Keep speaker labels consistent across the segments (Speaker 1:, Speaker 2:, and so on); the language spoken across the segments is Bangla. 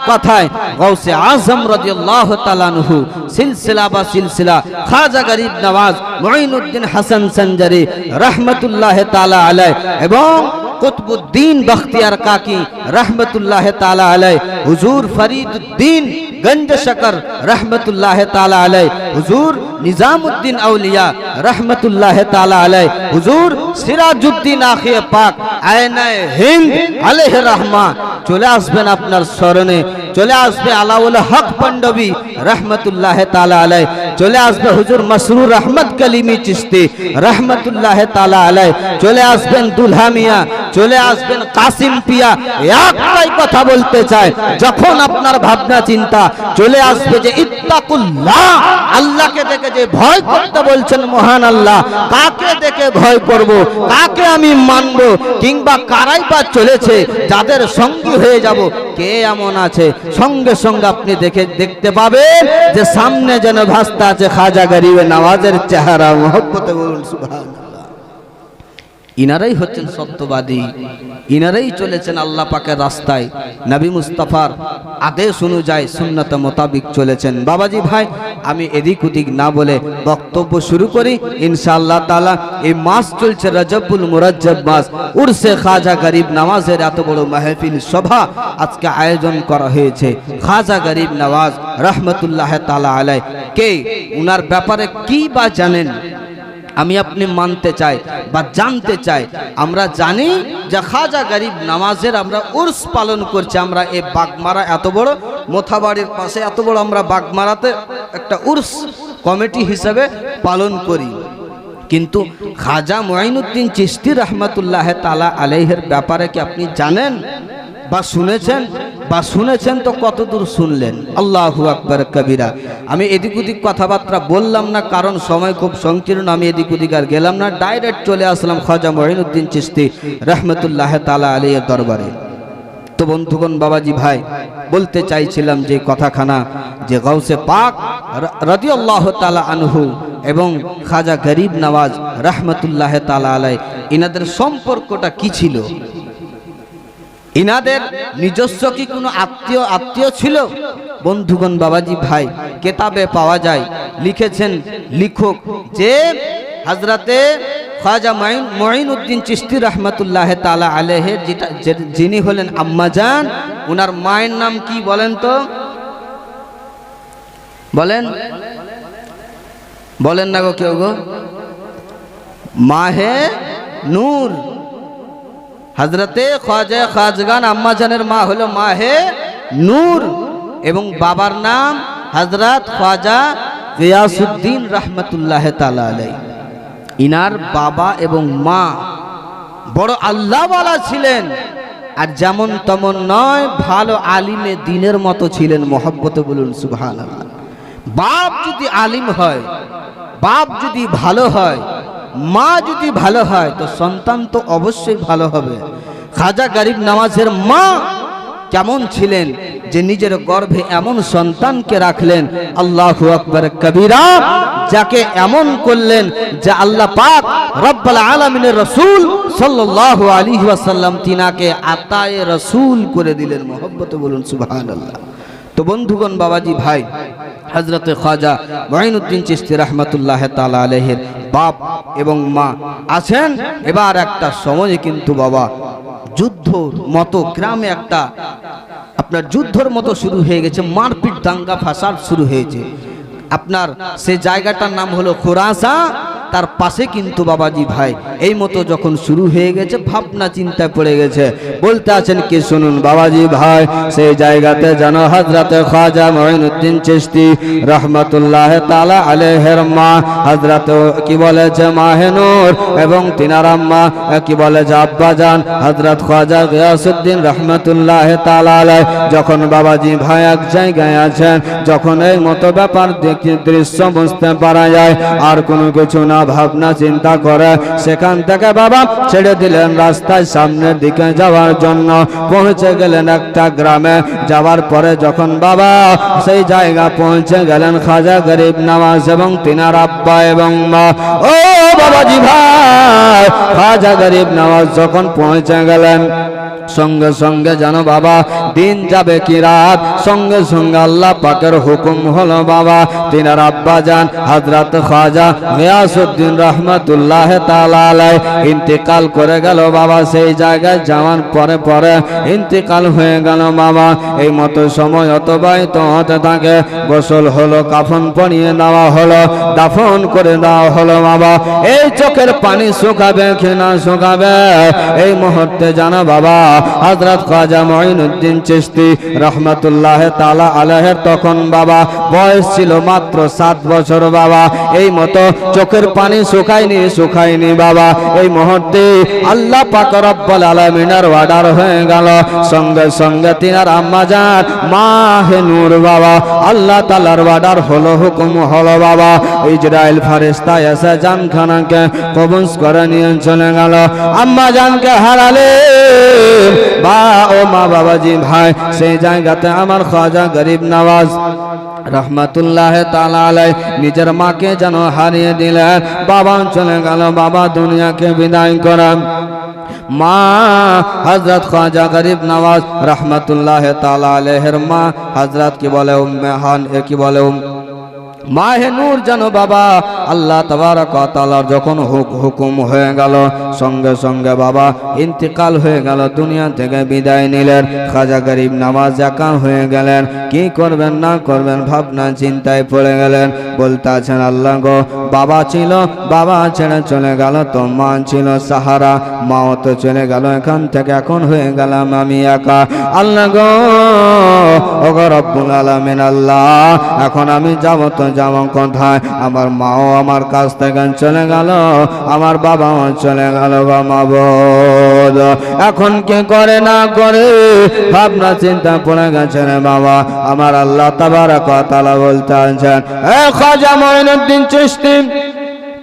Speaker 1: কথায় গাউসে আজম রাদিয়াল্লাহু তাআলা আনহু সিলসিলা খাজা গরিব নওয়াজ মুঈনুদ্দিন হাসান সঞ্জারি রাহমাতুল্লাহি তাআলা আলাইহি এবং কুতবুদ্দিন বখতিয়ার কাকি রাহমাতুল্লাহি তাআলা আলাইহি, হুজুর ফরিদুদ্দিন গঞ্জ শকর রাহমাতুল্লাহি তাআলা আলাইহি, হুজুর নিজামউদ্দিন আউলিয়া রাহমাতুল্লাহি তাআলা আলাইহি, হুজুর সিরাজউদ্দিন আখিয়ে পাক আয়নায়ে হিন্দ আলাইহি রহমা চলে আসবেন আপনার স্মরণে, চলে আসবে আলাউল হক পান্ডবী রাহমাতুল্লাহি তাআলা আলাইহি, চলে আসবে হুজুর মসরুর আহমদ কলিমি চিশতি রাহমাতুল্লাহি তাআলা আলাইহি, চলে আসবেন দুলহা মিয়া, চলে আসবেন কাসিম পিয়া। একটাই কথা বলতে চাই, যখন আপনার ভাবনা চিন্তা চলে আসবে যে ইত্তাকুল্লাহ, আল্লাহকে দেখে যে ভয় করতে বলছেন মহান আল্লাহ, কাকে দেখে ভয় করব, কাকে আমি মানব, কিংবা কারাই বা চলেছে যাদের সঙ্গী হয়ে যাব, কে এমন আছে, সঙ্গে সঙ্গে আপনি দেখতে পাবেন যে সামনে যেন ভাসতে আছে খাজা গরিবে নওয়াজের চেহারা। মহব্বতে বলুন সুবহানাল্লাহ। ইনারাই হচ্ছেন সত্যবাদী, ইনারাই চলেছেন আল্লাহ পাকের রাস্তায়, নবী মুস্তাফার আদেশ অনুযায়ী সুন্নত মোতাবিক চলেছেন। বাবাজি ভাই, আমি এদিক ওদিক না বলে বক্তব্য শুরু করি ইনশাআল্লাহ তাআলা। এই মাস চলছে রজবুল মুরাজ্জব মাস, উরসে খাজা গরিব নওয়াজের এত বড় মাহফিল সভা আজকে আয়োজন করা হয়েছে। খাজা গরিব নওয়াজ রাহমাতুল্লাহি তাআলা আলাইহি কে, উনার ব্যাপারে কি বা জানেন, আমি আপনি মানতে চাই বা জানতে চাই। আমরা জানি যে খাজা গরিব নওয়াজের আমরা উর্স পালন করছি। আমরা এই বাগমারা এত বড় মোথাবাড়ির পাশে এত বড় আমরা বাগমারাতে একটা উর্স কমিটি হিসেবে পালন করি, কিন্তু খাজা মুঈনুদ্দিন চিশতি রাহমাতুল্লাহি তাআলা আলাইহির ব্যাপারে কি আপনি জানেন বা শুনেছেন? বা শুনেছেন তো কতদূর শুনলেন? আল্লাহু আকবার কবিরা। আমি এদিক ওদিক কথাবার্তা বললাম না, কারণ সময় খুব সংকীর্ণ, আমি এদিক ওদিক আর গেলাম না, ডাইরেক্ট চলে আসলাম খাজা মুঈনুদ্দিন চিশতি রাহমাতুল্লাহি তাআলা আলাইহির দরবারে। তো বন্ধুগণ, বাবাজি ভাই, বলতে চাইছিলাম যে কথাখানা, যে গাউসে পাক রাদিয়াল্লাহু তাআলা আনহু এবং খাজা গরিব নওয়াজ রাহমাতুল্লাহি তাআলা আলাইহি, ইনাদের সম্পর্কটা কি ছিল? ইনাদের নিজস্ব কি কোনো আত্মীয় ছিল? বন্ধুগণ, বাবাজি ভাই, কিতাবে পাওয়া যায়, লিখেছেন লেখক যে হযরতে খাজা মুঈনুদ্দিন চিশতি রাহমাতুল্লাহি তাআলা আলাইহি যিনি হলেন আম্মাজান, ওনার মায়ের নাম কি বলেন তো? বলেন না গো কেউ গো? মাহে নূর। হযরতে খাজগান আম্মাজানের মা হলো মাহে নূর এবং বাবার নাম হযরত খাজা গিয়াসউদ্দিন রাহমাতুল্লাহি তাআলা আলাইহি। ইনার বাবা এবং মা বড় আল্লাহওয়ালা ছিলেন, আর যেমন তেমন নয়, ভালো আলিমে দ্বীনের মতো ছিলেন। মহব্বতে বলুন সুবহানাল্লাহ। বাপ যদি আলিম হয়, বাপ যদি ভালো হয়, মা যদি ভালো হয়, তো সন্তান তো অবশ্যই ভালো হবে। খাজা গরিব নওয়াজের মা কেমন ছিলেন যে নিজের গর্ভে এমন সন্তানকে রাখলেন, আল্লাহু আকবার কবিরা, যাকে এমন করলেন যে আল্লাহ পাক রব্বুল আলামিনের রাসূল সাল্লাল্লাহু আলাইহি ওয়াসাল্লাম তিনাকে আতায়ে রাসূল করে দিলেন। মহব্বতে বলুন সুবহানাল্লাহ। তো বন্ধুগণ, বাবাজি ভাই, হযরতে খাজা মুঈনুদ্দিন চিশতি রাহমাতুল্লাহি তাআলা আলাইহির বাপ এবং মা আছেন। এবার একটা সময় কিন্তু বাবা যুদ্ধর মতো গ্রামে একটা আপনার যুদ্ধর মতো শুরু হয়ে গেছে, মারপিট দাঙ্গা ফাসাদ শুরু হয়েছে। আপনার সে জায়গাটার নাম হলো খোরাসা, তার পাশে কিন্তু বাবাজি ভাই এই মতো যখন শুরু হয়ে গেছে, ভাবনা চিন্তায় পড়ে গেছে। বলতে আছেন কি শুনুন বাবাজি ভাই, সেই জায়গাতে যেন হযরতে খাজা মুঈনুদ্দিন চিশতি রাহমাতুল্লাহি তাআলা আলাইহির মা হযরতে কি বলেছে মাহে নূর, এবং তিনার আম্মা কি বলেছে আব্বাজান হযরত খাজা গিয়াসউদ্দিন রাহমাতুল্লাহি তাআলা আলাইহি, যখন বাবাজি ভাই এক জায়গায় আছেন, যখন এই মতো ব্যাপার দেখে দৃশ্য বুঝতে পারা যায়, আর কোনো কিছু না ভাবনা চিন্তা করে সেখান থেকে বাবা ছেড়ে দিলেন রাস্তায় সামনের দিকে যাওয়ার জন্য। পৌঁছে গেলেন একটা গ্রামে। যাওয়ার পরে যখন বাবা সেই জায়গা পৌঁছে গেলেন, খাজা গরিব নওয়াজ এবং তিনার আব্বা এবং মা, ও বাবাজি ভাই, খাজা গরিব নওয়াজ যখন পৌঁছে গেলেন, সঙ্গে সঙ্গে জানো বাবা দিন যাবে কি রাত, সঙ্গে সঙ্গে আল্লাহ পাকের হুকুম হলো বাবা তিনার আব্বা জান হযরত খাজা গিয়াসউদ্দিন রহমাতুল্লাহ তাআলা আলাইহি ইন্তেকাল করে গেল বাবা। সেই জায়গায় যাওয়ার পরে পরে ইন্তেকাল হয়ে গেল বাবা। এই মতো সময় অতিবাহিত হতে থাকে। গোসল হলো, কাফন পরিয়ে নেওয়া হলো, দাফন করে দেওয়া হলো বাবা। এই চোখের পানি শুকাবে কি না শুকাবে, এই মুহূর্তে জানো বাবা হযরত খাজা মুঈনুদ্দিন চিশতি রহমাতুল্লাহ তাআলা আলাইহির তখন বাবা বয়স ছিল মাত্র 7 বছর বাবা। এই মতো চোখের পানি শুকায়নি বাবা। এই মুহূর্তে আল্লাহ পাক রব্বুল আলামিনের অর্ডার হয়ে গেল। সঙ্গে সঙ্গে তিনার আম্মা জান মাহে নূর বাবা, আল্লাহ তাআলার অর্ডার হলো, হুকুম হলো বাবা। ইসরাইল ফেরেশতা এসে জানখানাকে কবজ করে নিয়ে চলে গেল। আম্মা জানকে হারালে বা ও মা বাবাজি ভাই, সেই জায়গাতে আমার খাজা গরিব নওয়াজ রহমাতুল্লাহ তাআলা আলাইহি নিজের মাকে যেন হারিয়ে দিলেন। বাবা চলে গেল বাবা দুনিয়াকে বিদায় করে। মা হযরত খাজা গরিব নওয়াজ রহমাতুল্লাহ তাআলা আলাইহির মা হযরত কি বলে উম্মে হান, কি বলে মাহে নূর জানো বাবা আল্লাহ তাবারক ওয়া তাআলার যখন হুকুম হয়ে গেল, সঙ্গে সঙ্গে বাবা ইন্তেকাল হয়ে গেল, দুনিয়া থেকে বিদায় নিলেন। খাজা গরিব নওয়াজ একা হয়ে গেলেন। কি করবেন না করবেন ভাবনা চিন্তায় পড়ে গেলেন। বলতে আছেন আল্লাহ গো, বাবা ছিল, বাবা ছেড়ে চলে গেল, তো মা ছিল সাহারা, মাও তো চলে গেল, এখান থেকে এখন হয়ে গেলাম আমি একা। আল্লাহ গো, ওগো রব্বুল আলামিন আল্লাহ, এখন আমি যাব তো যাব কোথায়? আমার মাও আমার কাছ থেকে চলে গেল, আমার বাবাও চলে গেল গো মাবুদ। এখন কি করে না করে ভাবনা চিন্তা পড়ে গেছে রে বাবা। আমার আল্লাহ তাবারক ওয়া তাআলা বলতে আছেন, এ খাজা মুঈনুদ্দিন চিশতি,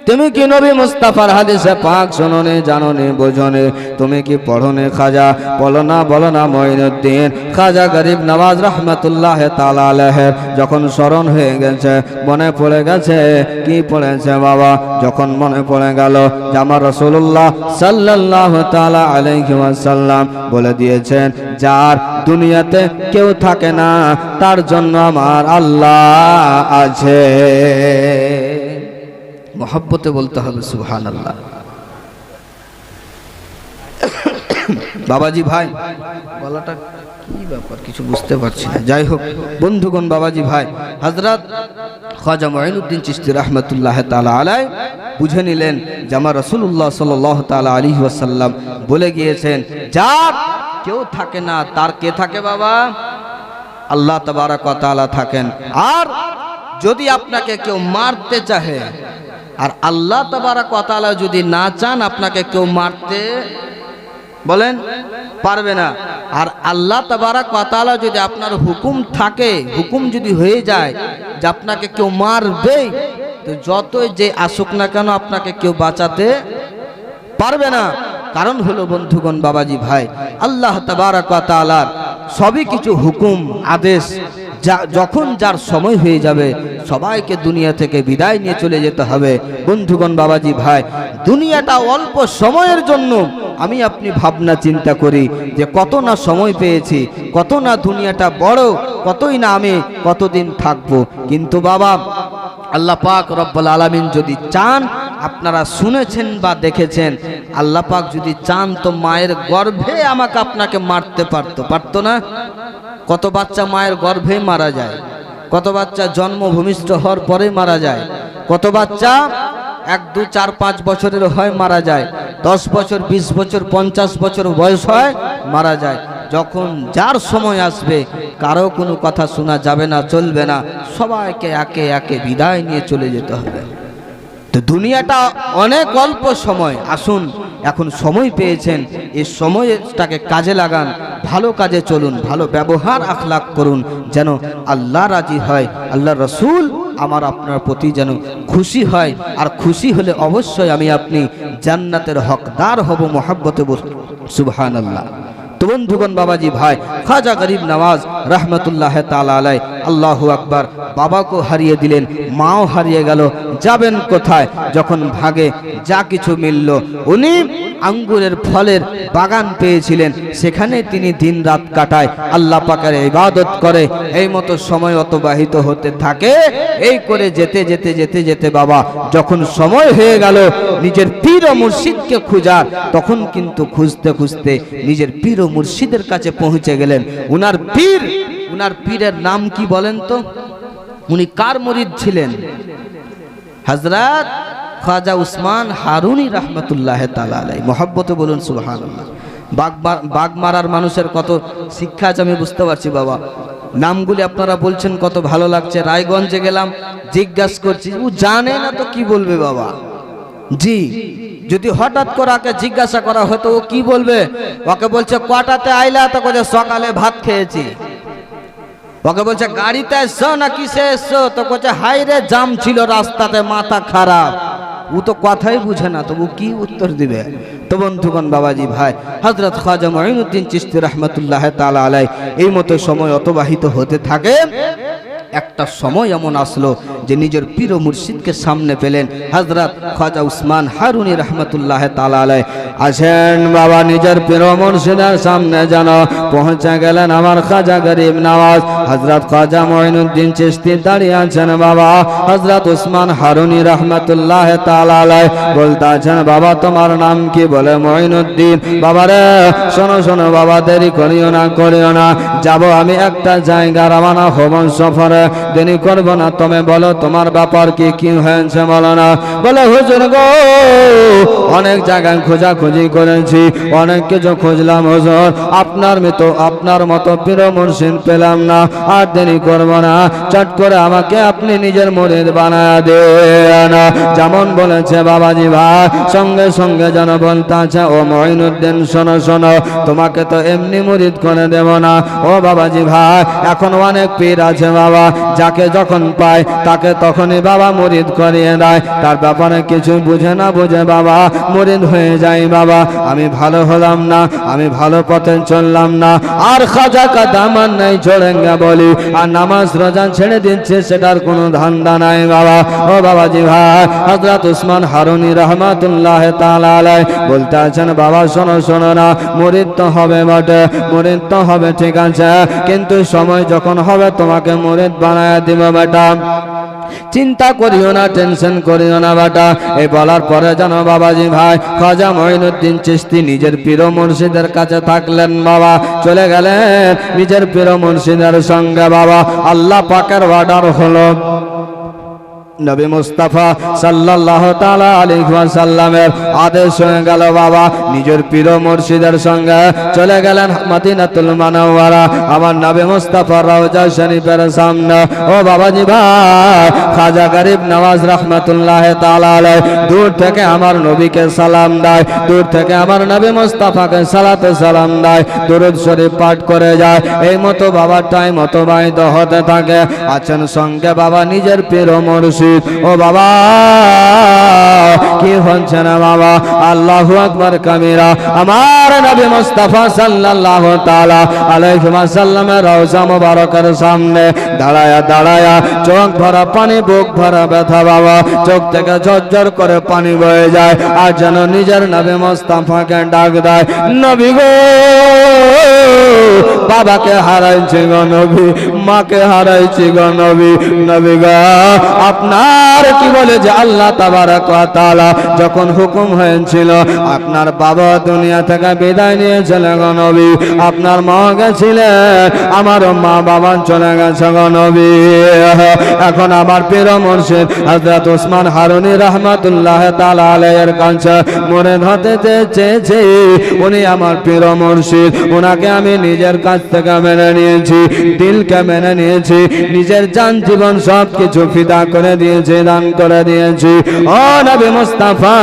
Speaker 1: তুমি কি নবী মুস্তাফার হাদিসে পাক শুনোনি, জানোনি, বোঝোনি? তুমি কি পড়োনি? খাজা বলো না মুঈনুদ্দিন। খাজা গরিব নওয়াজ রহমাতুল্লাহ তাআলা আলাইহি যখন স্মরণ হয়ে গেছে, মনে পড়ে গেছে, কি পড়েছে বাবা? যখন মনে পড়ে গেল যে আমার রাসূলুল্লাহ সাল্লাল্লাহু তাআলা আলাইহি ওয়াসাল্লাম বলে দিয়েছেন, যার দুনিয়াতে কেউ থাকে না তার জন্য আমার আল্লাহ আছে। মহব্বতে বলতে হবে সুবহানাল্লাহ। বাবাজি ভাই, বলাটা কি ব্যাপার কিছু বুঝতে পারছি না। যাই হোক বন্ধুগণ, বাবাজি ভাই হযরত খাজা মুঈনুদ্দিন চিশতি রাহমাতুল্লাহ তাআলা আলাইহি বুঝে নিলেন যে আমার রাসূলুল্লাহ সাল্লাল্লাহু তাআলা আলাইহি ওয়াসাল্লাম বলে গিয়েছেন, যার কেউ থাকে না তার কে থাকে বাবা? আল্লাহ তাবারক ওয়া তাআলা থাকেন। আর যদি আপনাকে কেউ মারতে চাহে, আর আল্লাহ তাবারক ওয়া তাআলা যদি না চান আপনাকে কেউ মারতে বলেন পারবে না। আর আল্লাহ তাবারক ওয়া তাআলা যদি আপনার হুকুম থাকে, হুকুম যদি হয়ে যায় যে আপনাকে কেউ মারবে, তো যতই যে আসুক না কেন আপনাকে কেউ বাঁচাতে পারবে না। কারণ হলো বন্ধুগণ, বাবাজি ভাই, আল্লাহ তাবারক ওয়া তাআলার সবই কিছু হুকুম আদেশ, যখন যার সময় হয়ে যাবে সবাইকে দুনিয়া থেকে বিদায় নিয়ে চলে যেতে হবে। বন্ধুগণ, বাবাজি ভাই, দুনিয়াটা অল্প সময়ের জন্য আমি আপনি ভাবনা চিন্তা করি যে কত না সময় পেয়েছি, কত না দুনিয়াটা বড়, কতই না আমি কতদিন থাকবো। কিন্তু বাবা আল্লাহ পাক রব্বুল আলামিন যদি চান, আপনারা শুনেছেন বা দেখেছেন, আল্লাহ পাক যদি চান তো মায়ের গর্ভে আমাকে আপনাকে মারতে পারতো না? কত বাচ্চা মায়ের গর্ভে মারা যায়, কত বাচ্চা জন্ম ভূমিষ্ঠ হওয়ার পরে মারা যায়, কত বাচ্চা 1, 2, 4, 5 বছরের হয় মারা যায়, 10 বছর, 20 বছর, 50 বছর বয়স হয় মারা যায়। যখন যার সময় আসবে কারো কোনো কথা শোনা যাবে না, চলবে না, সবাইকে একে একে বিদায় নিয়ে চলে যেতে হবে। তো দুনিয়াটা অনেক অল্প সময়। আসুন, এখন সময় পেয়েছেন, এই সময়টাকে কাজে লাগান, ভালো কাজে চলুন, ভালো ব্যবহার আখলাক করুন, যেন আল্লাহ রাজি হয়, আল্লাহ রসুল আমার আপনার প্রতি যেন খুশি হয়, আর খুশি হলে অবশ্যই আমি আপনি জান্নাতের হকদার হব মহব্বতে সুবহানাল্লাহ। তো বন্ধুগণ, বাবাজি ভাই, খাজা গরিব নওয়াজ রহমতুল্লাহ তাআলা আলাইহি, আল্লাহু আকবার, বাবাকে হারিয়ে দিলেন, মাও হারিয়ে গেল, যাবেন কোথায়? যখন ভাগে যা কিছু মিলল, উনি আঙ্গুরের ফলের বাগান পেয়েছিলেন, সেখানে তিনি দিন রাত কাটায়, আল্লাহ পাকের ইবাদত করে, এই মতো সময় অতিবাহিত হতে থাকে। এই করে যেতে যেতে যেতে যেতে বাবা যখন সময় হয়ে গেল নিজের পীর ও মুর্শিদকে খোঁজার, তখন কিন্তু খুঁজতে খুঁজতে নিজের পীর ও মুর্শিদের কাছে পৌঁছে গেলেন। উনার পীরের নাম কি বলেন তো? উনি কার মুরিদ ছিলেন? হযরত খাজা উসমান হারুনি রহমতুল্লাহ তাআলা আলাইহি। মহব্বতে বলুন সুবহানাল্লাহ। বাগমারার মানুষের কত শিক্ষা আছে আমি বুঝতে পারছি বাবা। নামগুলি আপনারা বলছেন কত ভালো লাগছে। রায়গঞ্জে গেলাম, জিজ্ঞাসা করছি, ও জানে না তো কি বলবে বাবা। জি, যদি হঠাৎ করে ওকে জিজ্ঞাসা করা হতো ও কি বলবে? ওকে বলছে কটাতে আইলা? তো বলছে সকালে ভাত খেয়েছি। ওকে বলছে গাড়িতে এসছো না কিসে এসছো? তো বলছে হাই রে জাম ছিল রাস্তাতে, মাথা খারাপ। ও তো কথাই বুঝে না, তবু কি উত্তর দিবে? তো বন্ধুগণ, বাবাজি ভাই, হযরত খাজা মুঈনুদ্দিন চিশতি রহমতুল্লাহ তাআলা আলাইহি এই মতো সময় অতিবাহিত হতে থাকে। একটা সময় এমন আসলো যে নিজের পীর ও মুর্শিদকে সামনে পেলেন। হযরত খাজা উসমান হারুনি রহমতুল্লাহ তাআলা আলাইহি আসেন বাবা, নিজের পীর ও মুর্শিদের সামনে যেন পৌঁছে গেলেন আমার খাজা গরিব নওয়াজ। হযরত খাজা মুঈনুদ্দিন চিশতি দাঁড়িয়ে আছেন বাবা। হযরত উসমান হারুনি রহমতুল্লাহ তাআলা আলাইহি বলতেছেন, বাবা তোমার নাম কি? বলে মুঈনুদ্দিন। বাবা রে শোনো শোনো বাবা, দেরি করিও না, যাব আমি একটা জায়গা, রওনা হব সফরে, দেরি করব না। তুমি বলো তোমার ব্যাপার কি হয়েছে বলো না। বলে হুজুর গো, অনেক জায়গায় খোঁজাখুঁজি করেছি, অনেক কিছু খুঁজলাম হুজুর, আপনার মতো পীর মুর্শিদ পেলাম না। আর দেরি করব না, চট করে আমাকে আপনি নিজের মুরিদ বানায় দেন। যেমন বলেছে বাবাজি ভাই, সঙ্গে সঙ্গে যেন বলতে আছে, ও মুঈনুদ্দিন শোনো শোনো, তোমাকে তো এমনি মুরিদ করে দেব না। ও বাবাজি ভাই, এখন অনেক পীর আছে বাবা, যাকে যখন পায় তাকে তখনই বাবা মুরিদ করিয়ে দেয়, তার ব্যাপারে কিছু বুঝে বাবা মুরিদ হয়ে যায় বাবা। আমি ভালো হলাম না, আমি ভালো পথে চললাম না, আর খাজা কা দামান নাই ছোড়েঙ্গা বলি, আর নামাজ রোজা ছেড়ে দিচ্ছে, সেটার কোনো ধান্দা নাই বাবা। ও বাবাজি ভাই, হযরত উসমান হারুনি রহমাতুল্লাহ তাআলা আলাইহি বলতে আছেন, বাবা শোনো শোনো না, মুরিদ তো হবে বটে, মুরিদ তো হবে ঠিক আছে, কিন্তু সময় যখন হবে তোমাকে মুরিদ বানায় দিব বেটা, চিন্তা করিও না, টেনশন করিও না বেটা। এই বলার পরে যেন বাবাজি ভাই খাজা মুঈনুদ্দিন চিশতি নিজের পীর মুর্শিদের কাছে থাকলেন বাবা, চলে গেলেন নিজের পীর মুর্শিদের সঙ্গে বাবা। আল্লাহ পাকের অর্ডার হলো, নবী মুস্তাফা সাল্লাল্লাহু তাআলা আলাইহি ওয়াসাল্লামের আদেশ হয়ে গেল বাবা, নিজের পীর মুর্শিদের সঙ্গে চলে গেলেন মদিনাতুল মুনাওয়ারা, আমার নবী মুস্তাফা রওজা শরীফের সামনে। ও বাবাজি ভাই, খাজা গরিব নওয়াজ রহমাতুল্লাহ তাআলা আলাইহি দূর থেকে আমার নবীকে সালাম দেয়, দূর থেকে আমার নবী মুস্তাফাকে সালাত সালাম দেয়, দরুদ শরীফ পাঠ করে যায়। এই মতো বাবা টাইম অতিবাহিত হতে থাকে। আছেন সঙ্গে বাবা নিজের পীর মুর্শিদ। ও বাবা কি হচ্ছে না বাবা? আল্লাহু আকবার কাবীরা। আমার নবী মুস্তাফা সাল্লাল্লাহু তাআলা আলাইহি ওয়াসাল্লামের রওজা মুবারকের সামনে দাঁড়ায়া চোখ ভরা পানি, বুক ভরা ব্যথা বাবা, চোখ থেকে ঝরঝর করে পানি বয়ে যায়, আর যেন নিজের নবী মুস্তাফাকে ডাক দেয়, নবী গো, বাবাকে হারাইছি গো নবী, মাকে হারাইছি গো নবী, নবী গো আপনার কি বলে যে আল্লাহ তাবারক ওয়া তাআলা যখন হুকুম হয়েছিল আপনার বাবা দুনিয়া থেকে বিদায় নিয়েছিলেন গো নবী, আপনার মা গেছিলেন, আমার মা বাবা চলে গেছে গো নবী। এখন আমার পীর মুর্শিদ হযরত উসমান হারুনি রহমাতুল্লাহ তাআলা আলাইহির কাছে মুরিদ হতে চেয়েছে, উনি আমার পীর মুর্শিদ। ও ওনাকে আমি নিজের কাছ থেকে মেনে নিয়েছি, দিলকে মেনে নিয়েছি, নিজের জান জীবন সব কিছু ফিদা করে দিয়েছি, দান করে দিয়েছি। ও নবী মুস্তাফা,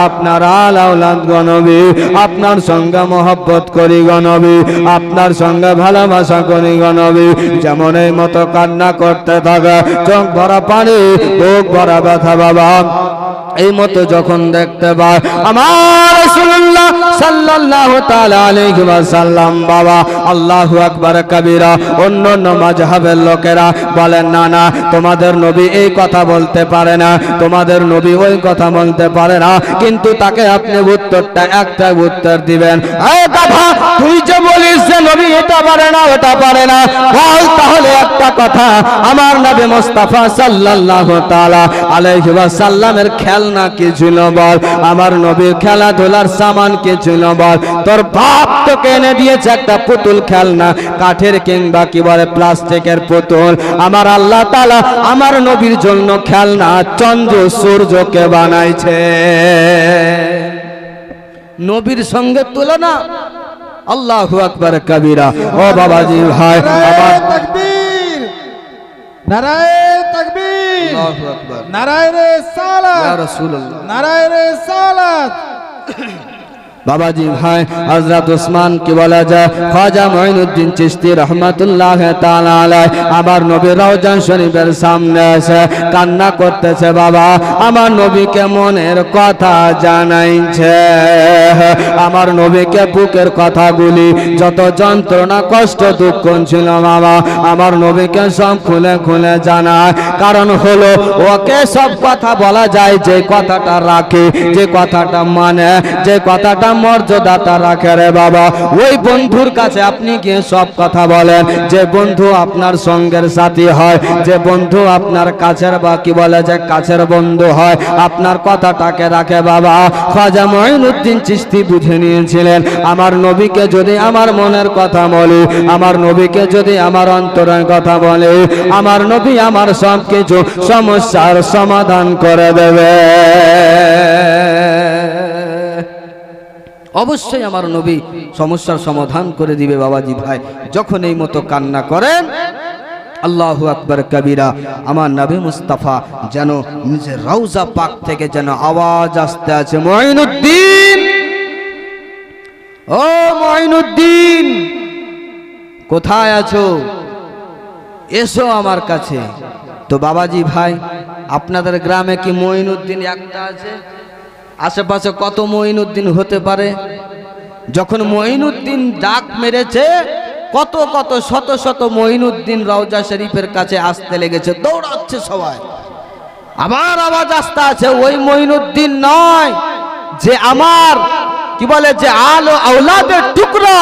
Speaker 1: আপনার আল আওলাদ গো নবী, আপনার সঙ্গে মহব্বত করি গো নবী, আপনার সঙ্গে ভালোবাসা করি গো নবী। যেমন এই মতো কান্না করতে থাকে, চোখ ভরা পানি, বুক ভরা ব্যথা বাবা, এই মতো যখন দেখতে পায় আমার রাসূলুল্লাহ সাল্লাল্লাহু তাআলা আলাইহি ওয়াসাল্লাম বাবা, আল্লাহু আকবার কবীরা। অন্য মাযহাবের লোকেরা বলেন না না, তোমাদের নবী এই কথা বলতে পারে না, তোমাদের নবী ওই কথা বলতে পারে না, কিন্তু তাকে আপনি উত্তরটা একটা উত্তর দিবেন। এই কথা তুই যে বলিস যে নবী এটা পারে না ওটা পারে না, বল তাহলে একটা কথা, আমার নবী মুস্তাফা সাল্লাল্লাহু তাআলা আলাইহি ওয়াসাল্লামের খেলনা কি ছিল বল, আমার নবীর খেলাধুলার সামান কি ছিল বল। তোর বাপ তোকে এনে দিয়েছে একটা পুতুল খেলনা, কাঠের কিংবা কি বলে প্লাস্টিকের পুতুল। আমার আল্লাহ তাআলা আমার নবীর জন্য খেলনা চন্দ্র সূর্যকে বানাইছে, নবীর সঙ্গে তুলনা। আল্লাহু আকবার কবীরা। ও বাবাজি ভাই, আমার
Speaker 2: তাকবীর, নারায়ে তাকবীর,
Speaker 1: আল্লাহু আকবার,
Speaker 2: নারায়ে রিসালাত,
Speaker 1: ইয়া রাসূলুল্লাহ,
Speaker 2: নারায়ে রিসালাত।
Speaker 1: বাবাজি ভাই, হযরত ওসমান কি বলা যায়, খাজা মুঈনুদ্দিন চিশতি রাহমাতুল্লাহ তাআলা আলাইহি আবার নবীর রওজা শরীফের সামনে এসে কান্না করতেছে। বাবা, আমার নবীকে মনের কথা জানাইছে, আমার নবীকে বুকের কথাগুলি, যত যন্ত্রণা কষ্ট দুঃখ ছিল বাবা, আমার নবীকে সব খুলে খুলে জানায়। কারণ হলো ওকে সব কথা বলা যায় যে কথাটা রাখে, যে কথাটা মানে, যে কথাটা মর্যাদাটা রাখে রে বাবা, ওই বন্ধুর কাছে আপনি গিয়ে সব কথা বলেন। যে বন্ধু আপনার সঙ্গের সাথী হয়, যে বন্ধু আপনার কাছের বা কি বলে যে কাছের বন্ধু হয়, আপনার কথাটাকে রাখে বাবা। খাজা মুঈনুদ্দিন চিশতি বুঝে নিয়েছিলেন, আমার নবীকে যদি আমার মনের কথা বলি, আমার নবীকে যদি আমার অন্তরের কথা বলে, আমার নবী আমার সব কিছু সমস্যার সমাধান করে দেবে। অবশ্যই আমার নবী সমস্যার সমাধান করে দিবে বাবাজি ভাই। যখন এই মতো কান্না করেন, আল্লাহু আকবার কবীরা, আমার নবী মুস্তাফা যেন নিজের রওজা পাক থেকে যেন আওয়াজ আসতে আছে, মুঈনুদ্দিন, ও মুঈনুদ্দিন, কোথায় আছো, এসো আমার কাছে। তো বাবাজি ভাই, আপনাদের গ্রামে কি মুঈনুদ্দিন একটা আছে? আশেপাশে কত মুঈনুদ্দিন হতে পারে? যখন মুঈনুদ্দিন ডাক মেরেছে, কত কত শত শত মুঈনুদ্দিন রওজা শরীফের কাছে আসতে লেগেছে, দৌড়াচ্ছে সবাই। আবার আওয়াজ আসতে আছে, ওই মুঈনুদ্দিন নয় যে আমার কি বলে যে আলো আওলাদের টুকরা,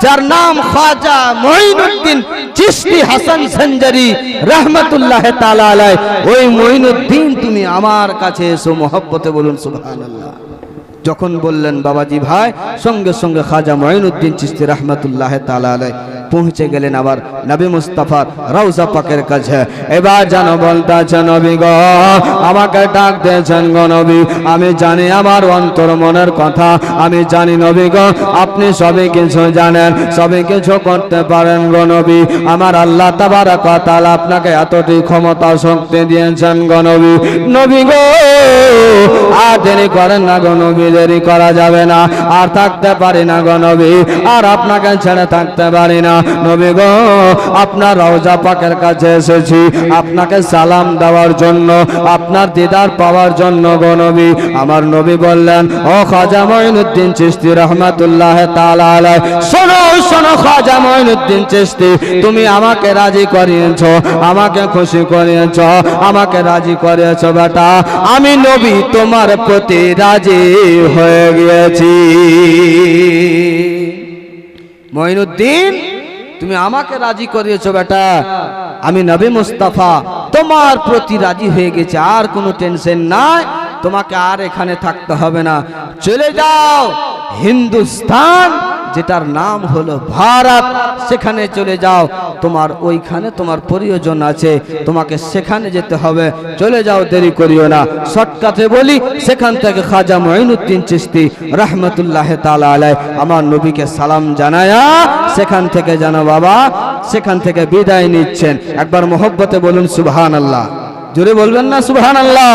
Speaker 1: যার নাম খাজা মুঈনুদ্দিন চিশতি হাসান সঞ্জারি রহমাতুল্লাহ তাআলা আলাইহি, ওই মুঈনুদ্দিন তুমি আমার কাছে এসো, মহব্বতে বলুন সুবহানাল্লাহ। যখন বললেন বাবাজি ভাই, সঙ্গে সঙ্গে খাজা মুঈনুদ্দিন চিশতি রহমাতুল্লাহ তাআলা আলাইহি পৌঁছে গেলেন আবার নবী মুস্তাফার রওজা পাকের কাছে। এবার যেন বলতেছে, নবী গো, আমাকে ডাক দিয়েছেন গো নবী, আমি জানি আমার অন্তর মনের কথা, আমি জানি নবী গো, আপনি সবই কিছু জানেন, সবই কিছু করতে পারেন গো নবী। আমার আল্লাহ তাবারক ওয়া তাআলা আপনাকে এতটি ক্ষমতা শক্তি দিয়েছেন গো নবী। নবী গো, আর দেরি করেন না গো নবী, দেরি করা যাবে না, আর থাকতে পারি না গো নবী, আর আপনাকে ছেড়ে থাকতে পারি না নবী গো। আপনার রওজা পাকের কাছে এসেছি আপনাকে সালাম দেওয়ার জন্য, আপনার দিদার পাওয়ার জন্য গো নবী। আমার নবী বললেন, ও খাজা মুঈনুদ্দিন চিশতি রহমাতুল্লাহ তাআলা আলাইহি, শোনো শোনো খাজা মুঈনুদ্দিন চিশতি, তুমি আমাকে রাজি করিয়েছো, আমাকে খুশি করিয়েছো, আমাকে রাজি করিয়েছো বেটা, আমি নবী তোমার প্রতি রাজি হয়ে গিয়েছি। মুঈনুদ্দিন, তুমি আমাকে রাজি করিয়েছো বেটা, আমি নবী মুস্তাফা তোমার প্রতি রাজি হয়ে গেছি, আর কোনো টেনশন নাই, তোমাকে আর এখানে থাকতে হবে না, চলে যাও হিন্দুস্তান, যেটার নাম হলো ভারত, সেখানে চলে যাও। তোমার ওইখানে তোমার প্রয়োজন আছে, তোমাকে সেখানে যেতে হবে। চলে যাও, দেরি করিও না। শর্টকাটে বলি, সেখান থেকে খাজা মঈনুদ্দিন চিশতি রহমতুল্লাহ তাআলা আলাইহি আমার নবীকে সালাম জানায়া সেখান থেকে যেন বাবা সেখান থেকে বিদায় নিচ্ছেন। একবার মোহব্বতে বলুন সুবহানাল্লাহ, জোরে বলবেন না সুবহানাল্লাহ।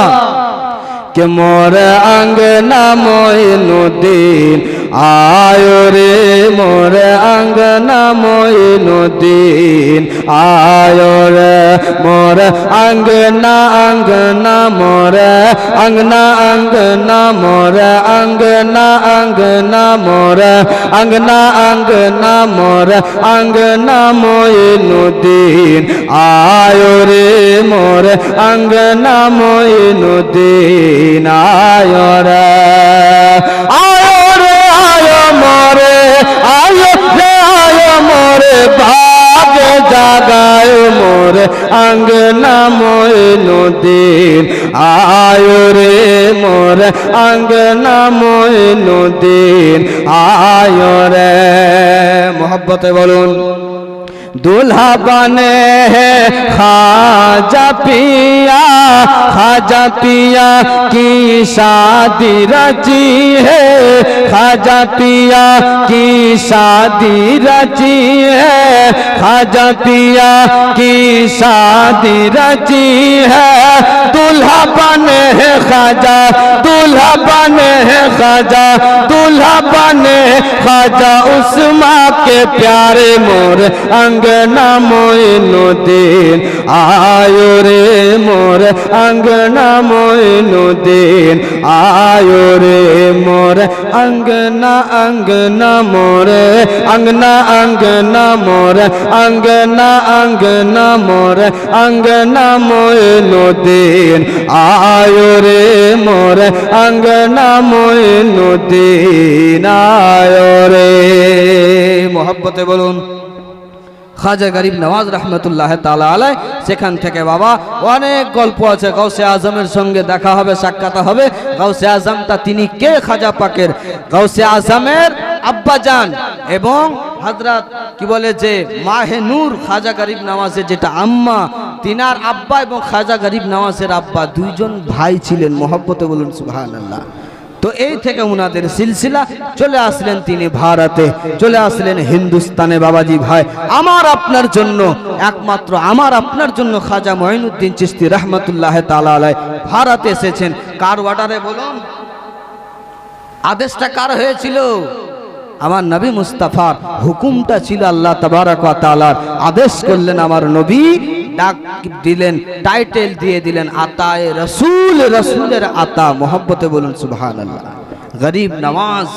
Speaker 1: কে মোর আঙ্গনা মঈনুদ্দিন আয়ো রে, মোর আঙ্গনা মঈনুদ্দিন আয়ো রে, মোর আঙ্গনা আঙ্গনা মোর আঙ্গনা আঙ্গনা মোর আঙ্গনা আঙ্গনা মোর আঙ্গনা আঙ্গনা মোর আঙ্গনা মঈনুদ্দিন আয়ো রে, মোর আঙ্গনা মঈনুদ্দিন আয়ো রে, আয়ো রে আয়ো মোরে, আয়ো রে আয়ো মোরে, ভাগে জাগায় মোরে আঙ্গনা মঈনুদ্দিন আয়ো রে, মোরে আঙ্গনা মঈনুদ্দিন আয়ো রে। মোহব্বতে বলুন। दूल्हा बने हैं खाजा पिया, खाजा पिया की शादी रची है, खाजा पिया की शादी रची है, खाजा पिया की शादी रची है। दूल्हा बने हैं खाजा, दूल्हा बने हैं खाजा, दूल्हा बने खाजा उस्मा के प्यारे मोर अंगना मोइनुद्दीन आयो रे, मोर अंगना मोइनुद्दीन आयो रे, मोर अंगना अंगना मोर अंगना अंगना मोर अंगना अंगना मोर अंगना मोइनुद्दीन आयो रे, मोर अंगना मोइनुद्दीन आयो रे। मोहब्बते बोलून। খাজা গরিব নওয়াজ রহমতুল্লাহ তাআলা আলাইহি সেখান থেকে বাবা অনেক গল্প আছে। গাউসে আজমের সঙ্গে দেখা হবে, সাক্ষাৎ হবে। গাউসে আজমটা তিনি কে? খাজা পাকের গাউসে আজমের আব্বাজান এবং হযরত কি বলে যে মাহে নূর খাজা গরিব নওয়াজের যেটা আম্মা, তিনার আব্বা এবং খাজা গরিব নওয়াজের আব্বা দুইজন ভাই ছিলেন। মোহব্বতে বলুন সুবহানাল্লাহ। তো এই থেকে উনাদের সিলসিলা চলে আসলেন তিনি ভারতে, চলে আসলেন হিন্দুস্তানে। বাবাজি ভাই, আমার আপনার জন্য, একমাত্র আমার আপনার জন্য খাজা মঈনুদ্দিন চিশতি রহমতুল্লাহ তাআলা আলাইহি ভারতে এসেছেন। কার অর্ডারে বলুন? আদেশটা কার হয়েছিল? আমার নবী মুস্তাফার। হুকুমটা ছিল আল্লাহ তাবারক ওয়া তাআলার। আদেশ করলেন আমার নবী, ডাক দিলেন, টাইটেল দিয়ে দিলেন আতায়ে রসুল, রসুলের আতা। মোহব্বতে বলুন সুবহানাল্লাহ। গরিব নওয়াজ,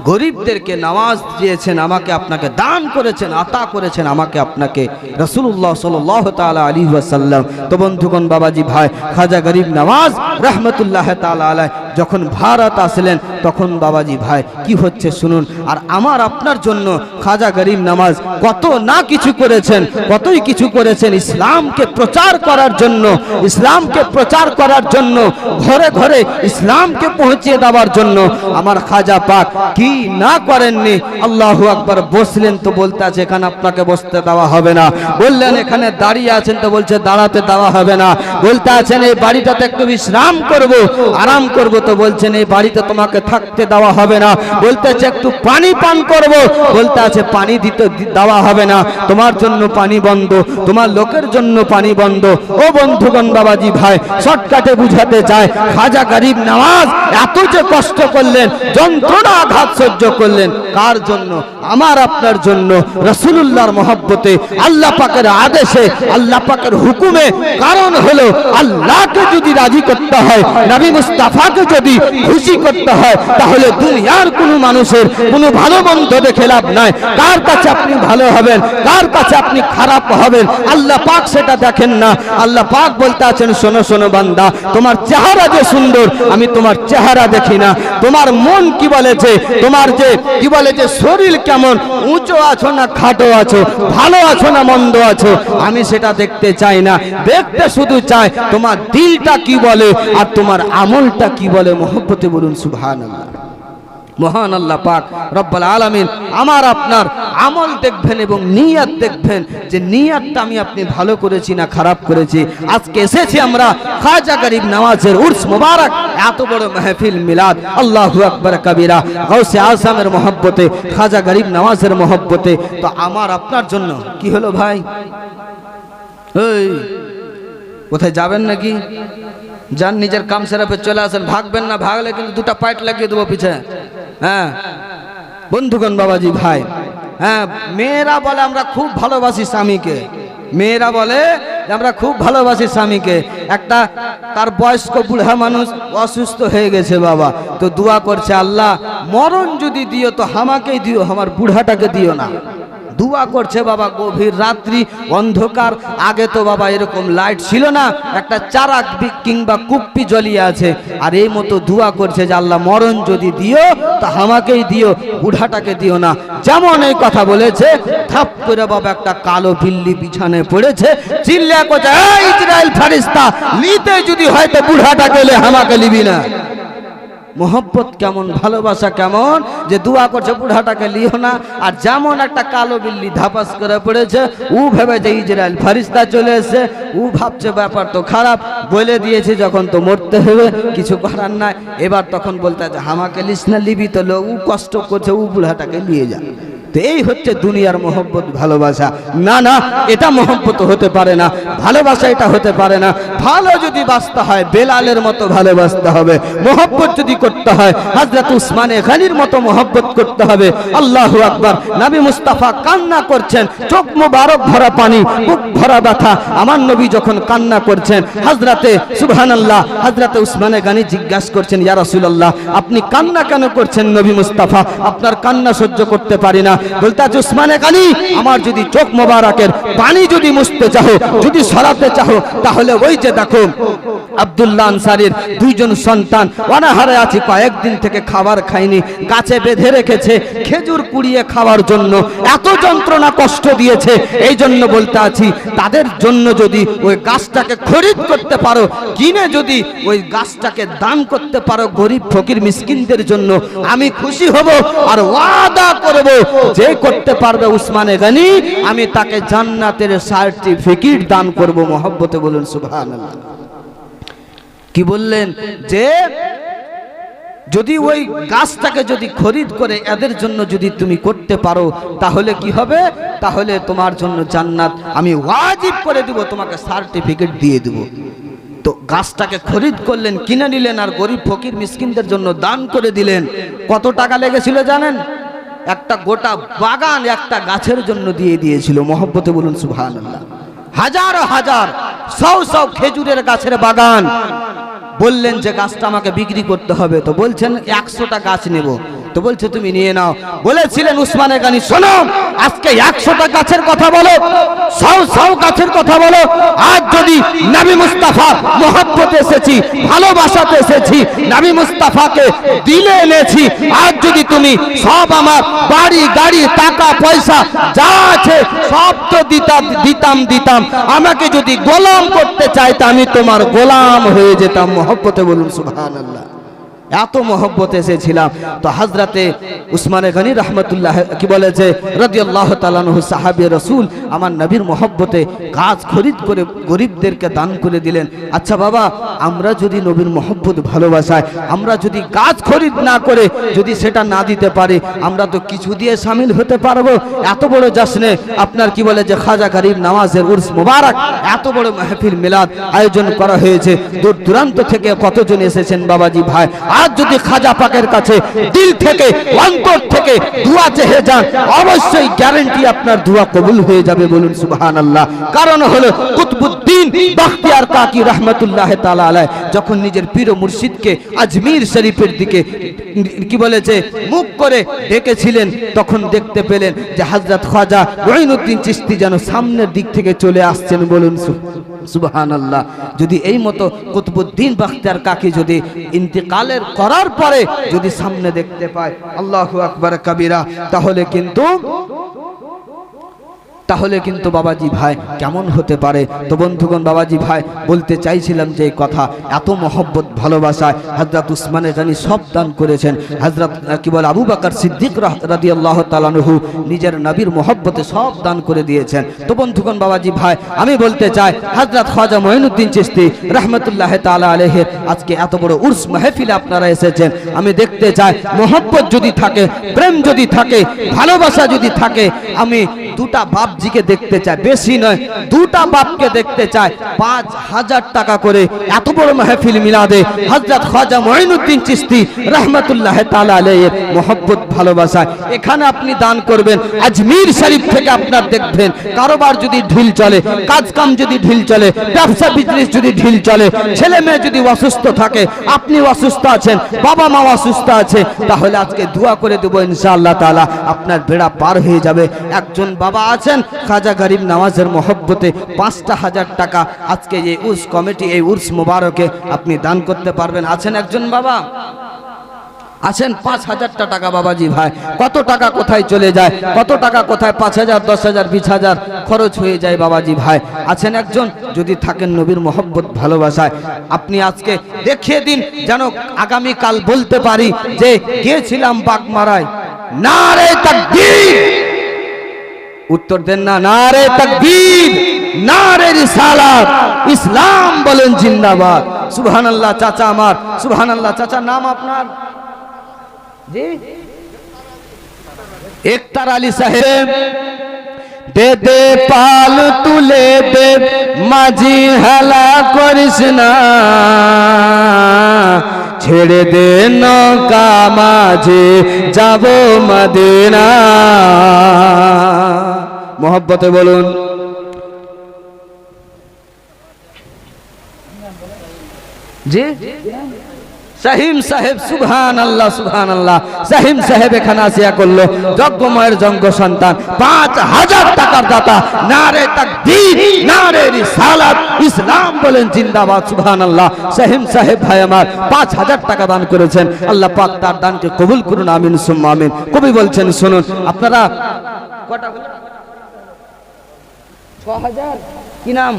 Speaker 1: গরিবদেরকে নওয়াজ দিয়েছেন, আমাকে আপনাকে দান করেছেন, আতা করেছেন আমাকে আপনাকে রাসূলুল্লাহ সাল্লাল্লাহু তাআলা আলাইহি ওয়াসাল্লাম। তো বন্ধুগণ, বাবাজি ভাই, খাজা গরিব নওয়াজ রহমতুল্লাহ তাআলা আলাইহি যখন ভারত আসলেন তখন বাবাজি ভাই কি হচ্ছে শুনুন। আর আমার আপনার জন্য খাজা গরিব নওয়াজ কত না কিছু করেছেন, কতই কিছু করেছেন ইসলামকে প্রচার করার জন্য, ইসলামকে প্রচার করার জন্য, ঘরে ঘরে ইসলামকে পৌঁছে দেওয়ার জন্য। আমার খাজা পাক কি না করেননি। আল্লাহু আকবার। বসলেন তো বলতে আছে এখানে আপনাকে বসতে দেওয়া হবে না। বললেন এখানে দাঁড়িয়ে আছেন তো বলছে দাঁড়াতে দেওয়া হবে না। বলতে আছেন এই বাড়িটাতে একটু বিশ্রাম করব, আরাম করব, তো বলছেন এই বাড়িতে তোমাকে থাকতে দেওয়া হবে না। বলতে আছে একটু পানি পান করব, বলতে আছে পানি দিতে দেওয়া হবে না, তোমার জন্য পানি বন্ধ, তোমার লোকের জন্য পানি বন্ধ। ও বন্ধুগণ, বাবাজি ভাই, শর্টকাটে বুঝাতে চায় খাজা গরিব নওয়াজ এত যে কষ্ট করলেন, যন্ত্রণা আঘাত সহ্য করলেন, কার জন্য? আমার আপনার জন্য। রাসূলুল্লাহর মহব্বতে, আল্লাহ পাকের আদেশে, আল্লাহ পাকের হুকুমে। কারণ হলো আল্লাহকে যদি রাজি করতে হয়, নবী মুস্তাফাকে যদি খুশি করতে হয়, তাহলে দুনিয়ার কোনো মানুষের কোনো ভালো মন্দ দেখে লাভ নাই। কার কাছে আপনি ভালো হবেন, কার কাছে আপনি খারাপ হবেন, আল্লাহ পাক সেটা দেখেন না। আল্লাহ পাক বলতে আছেন, শোনো শোনো বান্দা, তোমার চেহারা যে সুন্দর আমি তোমার চেহারা দেখি না, তোমার মন কি বলেছে, তোমার যে কি বলে যে শরীর কেমন, উঁচু আছো না খাটো আছো, ভালো আছো না মন্দ আছো, আমি সেটা দেখতে চাই না। দেখতে শুধু চাই তোমার দিলটা কি বলে আর তোমার আমলটা কি বলে। মোহব্বতে বলুন সুবহানাল্লাহ। মহান আল্লাহ পাক রব্বুল আলামিন আমার আপনার আমল দেখবেন এবং নিয়ত দেখবেন যে নিয়তটা আমি আপনি ভালো করেছি না খারাপ করেছি। আজকে এসেছি আমরা খাজা গরিব নওয়াজের উর্স মুবারক, এত বড় মাহফিল মিলাদ, আল্লাহু আকবার কবিরা, গাউসে আজমের মহব্বতে, খাজা গরিব নওয়াজের মহব্বতে। তো আমার আপনার জন্য কি হলো ভাই? এই কোথায় যাবেন নাকি? যান, নিজের কাম সেরাপে চলে আসেন, ভাগবেন না, ভাগলে কিন্তু দুটা পাইট লাগিয়ে দেবো পিছে। হ্যাঁ বন্ধুগণ, বাবাজি ভাই, হ্যাঁ মেয়েরা বলে আমরা খুব ভালোবাসি স্বামীকে, মেয়েরা বলে আমরা খুব ভালোবাসি স্বামীকে। একটা তার বয়স্ক বুড়া মানুষ অসুস্থ হয়ে গেছে বাবা, তো দোয়া করছে আল্লাহ মরণ যদি দিও তো আমাকেই দিও, আমার বুড়াটাকে দিও না। দোয়া করছে বাবা, গভীর রাত্রি অন্ধকার, আগে তো বাবা এরকম লাইট ছিল না, একটা চারাক কিংবা কুপ্পি জ্বলিয়ে আছে, আর এই মতো দোয়া করছে যে আল্লাহ মরণ যদি দিও তা আমাকেই দিও, বুড়াটাকে দিও না। যেমন এই কথা বলেছে, থাপ করে বাবা একটা কালো বিল্লি বিছানায় পড়েছে, চিল্লা করছে এই ইসরাইল ফেরেশতা, নিতে যদি হয় তো বুড়াটাকে লে, আমাকে নিবি না। মোহব্বত কেমন, ভালোবাসা কেমন, যে দোয়া করছে বুড়াটাকে লিও না। আর যেমন একটা কালো বিল্লি ধাপাস করে পড়েছে, ও ভেবে যে ইসরাইল ফেরেশতা চলে এসে, ও ভাবছে ব্যাপার তো খারাপ, বলে দিয়েছে যখন তো মরতে হবে, কিছু করার নাই। এবার তখন বলতে আছে আমাকে লিস না, লিবি তো লো, ও কষ্ট করছে, ও বুড়াটাকে নিয়ে যা। তো এই হচ্ছে দুনিয়ার মোহব্বত, ভালোবাসা। না না, এটা মোহব্বত হতে পারে না, ভালোবাসা এটা হতে পারে না। ভালো যদি বাঁচতে হয় বেলালের মতো ভালোবাসতে হবে, মোহব্বত যদি করতে হয় হযরত উসমানে গনির মতো মোহব্বত করতে হবে। আল্লাহু আকবার। নবী মুস্তাফা কান্না করছেন, চোখ মোবারক ভরা পানি, বুক ভরা ব্যথা। আমার নবী যখন কান্না করছেন, হযরতে সুবহানাল্লাহ, হযরতে উসমানে গনি জিজ্ঞাসা করছেন, ইয়া রাসূলুল্লাহ আপনি কান্না কেন করছেন নবী মুস্তাফা? আপনার কান্না সহ্য করতে পারি না। বলতে আছে উসমানে গনি, আমার যদি চোখ মোবারকের পানি যদি মুছতে চাও, যদি সরাতে চাও, তাহলে ওই যে দেখো আব্দুল্লাহ আনসারীর দুইজন সন্তান অনাহারে আছে, কয়েকদিন থেকে খাবার খায়নি, গাছে বেঁধে রেখেছে খেজুর কুড়িয়ে খাওয়ার জন্য, এত যন্ত্রণা কষ্ট দিয়েছে। এই জন্য বলতে আছি তাদের জন্য যদি ওই গাছটাকে খরিদ করতে পারো, কিনে যদি ওই গাছটাকে দান করতে পারো গরিব ফকির মিসকিনদের জন্য, আমি খুশি হব। আর ওয়াদা করব যে করতে পারবে উসমানে গনি, আমি তাকে জান্নাতের সার্টিফিকেট দান করব। মহব্বতে বলুন সুবহানাল্লাহ। কি বললেন? যে যদি ওই গাছটাকে যদি খরিদ করে এদের জন্য যদি তুমি করতে পারো, তাহলে কি হবে? তাহলে তোমার জন্য জান্নাত আমি ওয়াজিব করে দেব, তোমাকে সার্টিফিকেট দিয়ে দেব। তো গাছটাকে খরিদ করলেন, কিনে নিলেন, আর গরিব ফকির মিসকিনদের জন্য দান করে দিলেন। কত টাকা লেগেছিল জানেন? একটা গোটা বাগান একটা গাছের জন্য দিয়ে দিয়েছিল। মহব্বতে বলুন সুবহানাল্লাহ। হাজার হাজার শও শও খেজুরের গাছের বাগান। বললেন যে গাছটা আমাকে বিক্রি করতে হবে, তো বলছেন 100টা গাছ নেব। তো বলছে তুমি নিয়ে নাও। বলেছিলেন উসমানে গনি, শোনো আজকে 100টা গাছের কথা বলো, শও শও গাছের কথা বলো। আজ যদি নবী মুস্তাফা মোহব্বতে এসেছি, ভালোবাসাতে এসেছি, নবী মুস্তাফাকে দিলে এনেছি, আজ যদি তুমি সব আমার বাড়ি গাড়ি টাকা পয়সা যা আছে সব তো দিতাম, আমাকে যদি গোলাম করতে চাইতে আমি তোমার গোলাম হয়ে যেতাম। মহব্বতে বলুন সুবহানাল্লাহ। এত মহব্বত এসেছিলাম। তো হযরতে উসমানে গনি রহমতুল্লাহ কি বলেছে রাদিয়াল্লাহু তাআলা আনহু, সাহাবী রাসূল আমার নবীর মহব্বতে গাছ খরিদ করে গরিবদেরকে দান করে দিলেন। আচ্ছা বাবা, আমরা যদি নবীর মহব্বত ভালোবাসায় আমরা যদি গাছ খরিদ না করে যদি সেটা না দিতে পারি, আমরা তো কিছু দিয়ে শামিল হতে পারবো। এত বড় জশ্নে আপনার কি বলে যে খাজা গরিব নওয়াজের উর্স মুবারক, এত বড় মাহফিল মিলাদ আয়োজন করা হয়েছে। দূর দূরান্ত থেকে কতজন এসেছেন বাবাজি ভাই। আজ যদি খাজা পাকের কাছে দিল থেকে অন্তর থেকে দোয়া চেয়ে যান, অবশ্যই গ্যারান্টি আপনার দোয়া কবুল হয়ে যাবে। বলুন সুবহানাল্লাহ। কারণ হলো কুতুবউদ্দিন বখতিয়ার কাকি রহমতুল্লাহ তাআলা আলাইহি যখন নিজের পীর ও মুর্শিদকে আজমির শরীফের দিকে কি বলেছে মুখ করে ডেকেছিলেন, তখন দেখতে পেলেন যে হযরত খাজা মুঈনুদ্দিন চিশতি যেন সামনের দিক থেকে চলে আসছেন। বলুন সুবহানাল্লাহ। যদি এই মতো কুতুবউদ্দিন বখতিয়ার কাকি যদি ইন্তেকালের করার পরে যদি সামনে দেখতে পায়, আল্লাহু আকবার কবিরা, তাহলে কিন্তু তাহলে কিন্তু বাবাজি ভাই কেমন হতে পারে। তো বন্ধুগণ বাবাজি ভাই বলতে চাইছিলাম যে এই কথা, এত মহব্বত ভালোবাসায় হযরত উসমানে গনি সব দান করেছেন। হযরত কি বলে আবু বকর সিদ্দিক রাদিয়াল্লাহু তাআলা আনহু নিজের নবীর মহব্বতে সব দান করে দিয়েছেন। তো বন্ধুগণ বাবাজি ভাই আমি বলতে চাই হযরত খাজা মঈনুদ্দিন চিশতি রাহমাতুল্লাহ তাআলা আলাইহির আজকে এত বড় উর্স মাহফিলে আপনারা এসেছেন। আমি দেখতে চাই মহব্বত যদি থাকে, প্রেম যদি থাকে, ভালোবাসা যদি থাকে, আমি দুটা বাপজিকে দেখতে চাই, বেশি নয় দুটা বাপকে দেখতে চাই। 5000 টাকা করে এত বড় মাহফিল মিলাদে হযরত খাজা মঈনুদ্দিন চিশতি রাহমাতুল্লাহ তাআলা আলাইহির মহব্বত ভালোবাসায় এখানে আপনি দান করবেন। আজমির শরীফ থেকে আপনার দেখবেন কারোবার যদি ঢিল চলে, কাজ কাম যদি ঢিল চলে, ব্যবসা বিজনেস যদি ঢিল চলে, ছেলে মেয়ে যদি অসুস্থ থাকে, আপনি অসুস্থ আছেন, বাবা মা অসুস্থ আছে, তাহলে আজকে দোয়া করে দেব ইনশাআল্লাহ তাআলা আপনার বেড়া পার হয়ে যাবে। একজন বাবা আছেন খাজা গরিব নওয়াজের মহব্বতে 5000 টাকা আজকে এই উর্স কমিটি, এই উর্স মোবারকে আপনি দান করতে পারবেন। আছেন একজন বাবা, আছেন 5000 টাকা বাবাজি ভাই, কত টাকা কোথায় চলে যায়, কত টাকা কোথায় 5000 10000 20000 খরচ হয়ে যায় বাবাজি ভাই। আছেন একজন, যদি থাকেন নবীর মহব্বত ভালোবাসায় আপনি আজকে দেখিয়ে দিন, যেন আগামী কাল বলতে পারি যে গিয়েছিলাম বাগমারায়, নারে তাকবীর, উত্তর দেন না, নারে তাকবীর, নারে রিসালাত, ইসলাম বলেন জিন্দাবাদ। সুবহানাল্লাহ চাচা আমার, সুবহানাল্লাহ চাচা, নাম আপনার? জি একতার আলী সাহেব। দে দে পাল তুলে দে মাঝি হেলা করিস না, ছেড়ে দে নৌকা মাঝে যাব মদিনা। মোহব্বতে বলুন জি। শাহিম সাহেব, সুবহানাল্লাহ সুবহানাল্লাহ, শাহিম সাহেব এখানে আসিয়া করলো, যজ্ঞময়ের যজ্ঞ সন্তান, 5000 টাকার দাতা। নারে তাকবীর, নারে রিসালাত, ইসলাম বলেন জিন্দাবাদ। সুবহানাল্লাহ, শাহিম সাহেব ভাই আমার 5000 টাকা দান করেছেন। আল্লাহ পাক তার দানকে কবুল করুন, আমিন সুম্মা আমিন। কবি বলছেন শুনুন আপনারা, কটা হলো? 6000 কি নাম?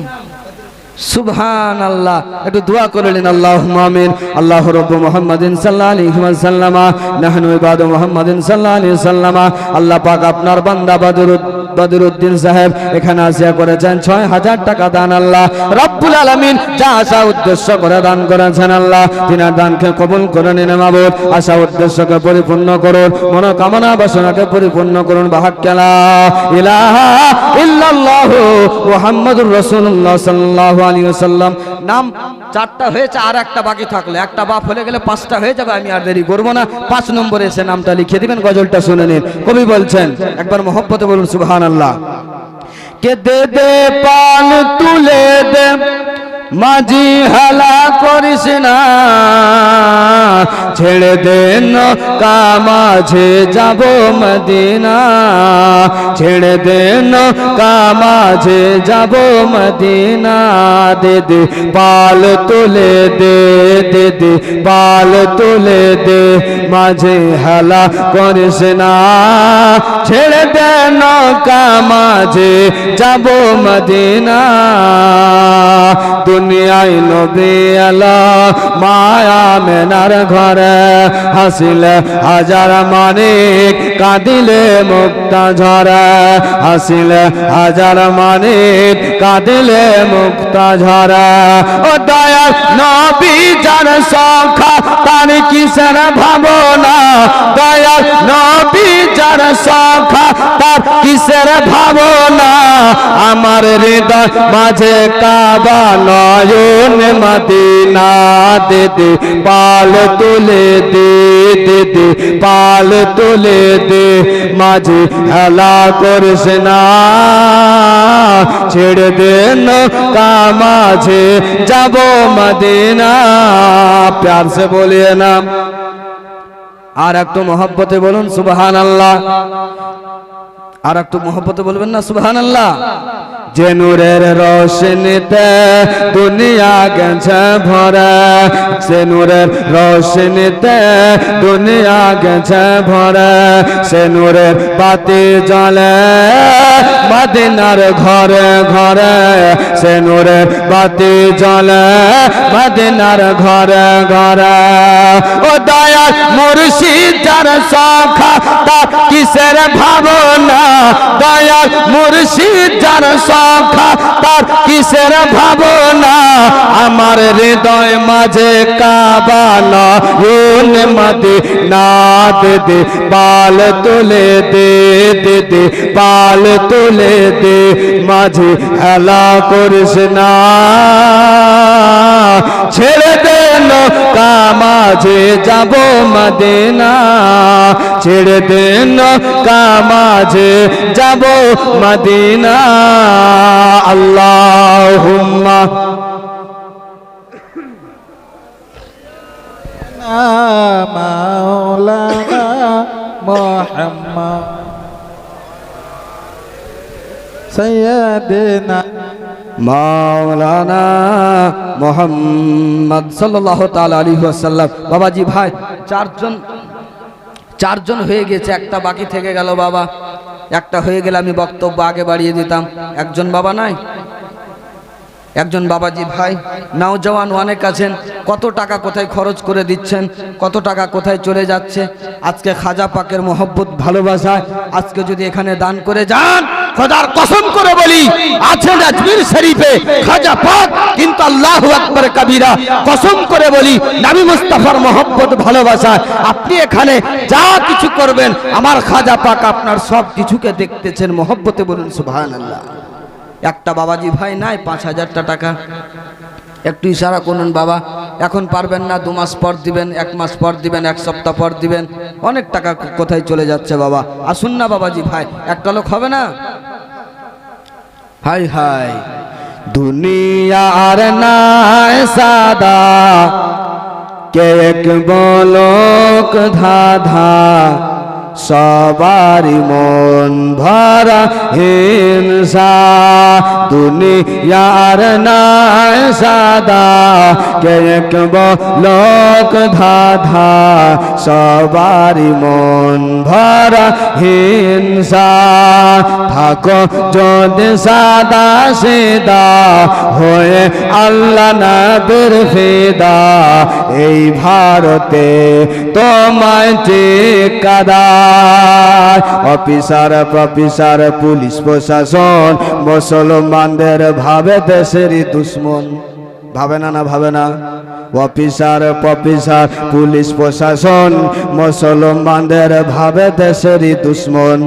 Speaker 1: সুবহানাল্লাহ, একটু দোয়া করলেন, আল্লাহুম্মা আমিন। আল্লাহ রাব্বু মুহাম্মাদিন সাল্লাল্লাহু আলাইহি ওয়াসাল্লাম, নাহনু ইবাদু মুহাম্মাদিন সাল্লাল্লাহু আলাইহি ওয়াসাল্লাম। আল্লাহ পাক আপনার বান্দা বদরুদ্দিন সাহেব এখানে আসিয়া করেছেন 6000 টাকা দান। আল্লাহ রাব্বুল আলামিন যা আশা উদ্দেশ্য করে দান করেছেন, আল্লাহ তিনার দানকে কবুল করে নিন মাবুদ। আশা উদ্দেশ্যকে পরিপূর্ণ করুন, মনোকামনা বাসনাকে পরিপূর্ণ করুন। বাহাক্কা লা ইলাহা ইল্লাল্লাহু মুহাম্মাদুর রাসূলুল্লাহ সাল্লাল্লাহু আলাইহি ওয়াসাল্লাম। নাম 4টা হয়েছে, আর একটা বাকি থাকলো, একটা বাপ হলে গেলে 5টা হয়ে যাবে। আমি আর দেরি করবো না, 5 নম্বরে এসে নামটা লিখে দিবেন। গজলটা শুনে নিন, কবি বলছেন, একবার মহব্বতে বলুন সুবহানাল্লাহ। কে দে দে পাল তুলে দে মাঝি হেলা করিস না, ছেড়ে দে নৌকা মাঝে যাব মদিনা, ছেড়ে দে নৌকা মাঝে যাব মদিনা। দে দে পাল তুলে দে, দে দে পাল তুলে দে মাঝে হেলা করিস না, ছেড়ে দে নৌকা মাঝে যাব মদিনা। দুনিয়ায় নবী এলো মায়া মেনার ঘরে, হাসিলে হাজার মানিক কাঁদিলে মুক্তা ঝরে, হাসিলে হাজার মানিক কাঁদিলে মুক্তা ঝরে। ও দয়াল নবী যার সখা তার কিসের ভাবনা, দয়াল নবী যার সখা তার কিসের ভাবনা। আমার হৃদয় মাঝে কাবা নয়ন মদিনা। দে দে পাল তুলে দে, দে দে পাল তুলে দে মাঝে হেলা করিস না, ছেড়ে দে নৌকা মাঝে যাব মদিনা। प्यार से बोलिए ना, আর একটু মহব্বতে বলুন সুবহানাল্লাহ। আর একটু মোহব্বতে বলবেন না সুবহানাল্লাহ। যে নূরের রোশনীতে দুনিয়া গেছে ভরা, সে নূরের রোশনীতে দুনিয়া গেছে ভরা, সে নূরের বাতি জ্বলে মদিনার ঘরে ঘরে, সে নূরের বাতি জ্বলে মদিনার ঘরে ঘরে। ও দয়াল মুর্শিদ যার সখা তার কিসের ভাবনা, দয়াল মুর্শিদ যার সখা তার কিসের ভাবনা, আমার হৃদয় মাঝে কাবা নয়ন মদিনা দে দে পাল তুলে দে দে দে পাল তুলে দে, মাঝে হেলা করিস না, ছেড়ে দে নৌকা মাঝে যাব মদিনা, ছেড়ে দে নৌকা মাঝে যাব মদিনা। আল্লাহুম্মা
Speaker 2: মাওলানা মুহাম্মদ সাইয়্যিদিনা
Speaker 1: মাওলানা মুহাম্মদ সাল্লাল্লাহু তাআলা আলাইহি ওয়াসাল্লাম। বাবাজি ভাই চারজন হয়ে গেছে, একটা বাকি থেকে গেল বাবা। একটা হয়ে গেলে আমি বক্তব্য আগে বাড়িয়ে দিতাম। একজন বাবা নাই, একজন বাবাজি ভাই নওজওয়ান অনেক আছেন, কত টাকা কোথায় খরচ করে দিচ্ছেন, কত টাকা কোথায় চলে যাচ্ছে। আজকে খাজা পাকের মহব্বত ভালোবাসায় আজকে যদি এখানে দান করে যান, খোদার কসম করে বলি আছেন আজমির শরীফে খাজা পাক, কিন্তু আল্লাহু আকবার কবীরা, কসম করে বলি নবী মুস্তাফার মহব্বত ভালোবাসায় আপনি এখানে যা কিছু করবেন, আমার খাজা পাক আপনার সব কিছুকে দেখতেছেন। মহব্বতে বলুন সুবহানাল্লাহ। একটা বাবাজি ভাই নাই 5,000 টাকা, একটু ইশারা করুন বাবা। এখন পারবেন না, 2 মাস পর দিবেন, 1 মাস পর দিবেন, 1 সপ্তাহ পর দিবেন। অনেক টাকা কোথায় চলে যাচ্ছে বাবা। আসুন না বাবাজি ভাই, একটা লোক হবে না? হাই হাই দুনিয়ার নাই সাদা, কে এক বলক ধাধা, সবারি মন ভরা হিংসা। দুনিয়ার নাই সাদা, কে এক বলক ধাধা, সবারি মন ভরা হিংসা। থাকো যদি সাদা সিদা হয়ে আল্লাহ নবীর ফিদা, এই ভারতে তোমায় ঠিকাদার। অফিসার প্রফেসর পুলিশ প্রশাসন মুসলমানদের ভাবে দেশেরই দুশ্মন। ভাবে না? না ভাবে না? অফিসার প্রফেসর পুলিশ প্রশাসন মুসলমানদের ভাবে দেশেরই দুশ্মন।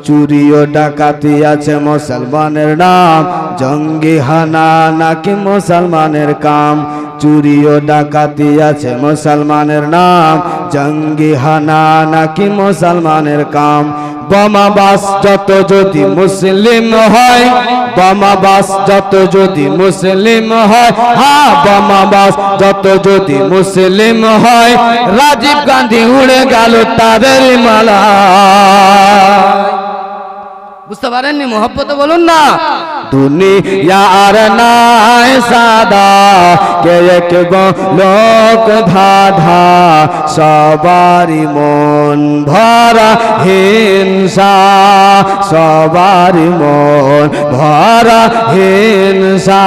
Speaker 1: চুরি ও ডাকাতি আছে মুসলমানের নাম, জঙ্গি হানা নাকি মুসলমানের কাম। চুরি ও ডাকাতি আছে মুসলমানের নাম, জঙ্গি হানা নাকি মুসলমানের কাম। বোমাবাস যত যদি মুসলিম হয়, বোমাবাস যত যদি মুসলিম হয়, হ্যাঁ বোমাবাস যত যদি মুসলিম হয়, রাজীব গান্ধী উড়ে গেল তাদের মালা। বুঝতে পারেননি? মহব্বতে বলুন না। দুনিয়ার নাই সাদা, কে এক লোক ধাধা, সবারি মন ভরা হিংসা, সবারি মন ভরা হিংসা।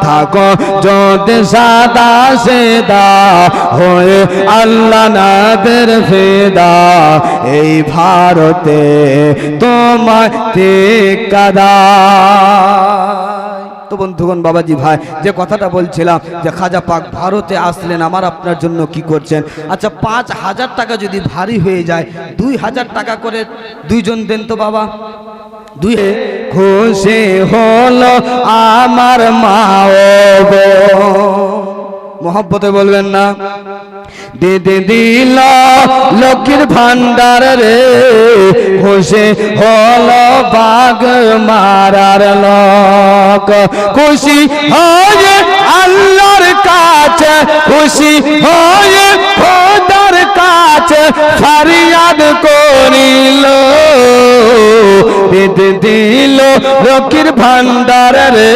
Speaker 1: থাকো যদি সাদা সিদা হয়ে আল্লাহ নবীর ফিদা, এই ভারতে তোমায় ঠিকাদার। তো বন্ধুগণ বাবাজি ভাই, যে কথাটা বলছিলাম যে খাজা পাক ভারতে আসলেন আমার আপনার জন্য কি করছেন। আচ্ছা 5,000 টাকা যদি ভারী হয়ে যায়, 2,000 টাকা করে দুইজন দেন তো বাবা। খুশি হলো আমার মা ও মহব্বতে বলবেন না? দিদি দিল লক্ষ্মীর ভান্ডার রে, খুশি হলো বাগ মারার লোক। খুশি হয়ে আল্লাহর কাছে, খুশি হয়ে খোদার কাছে, ফারিয়াদ করিল, বিদ দিল লক্ষ্মীর ভান্ডার রে,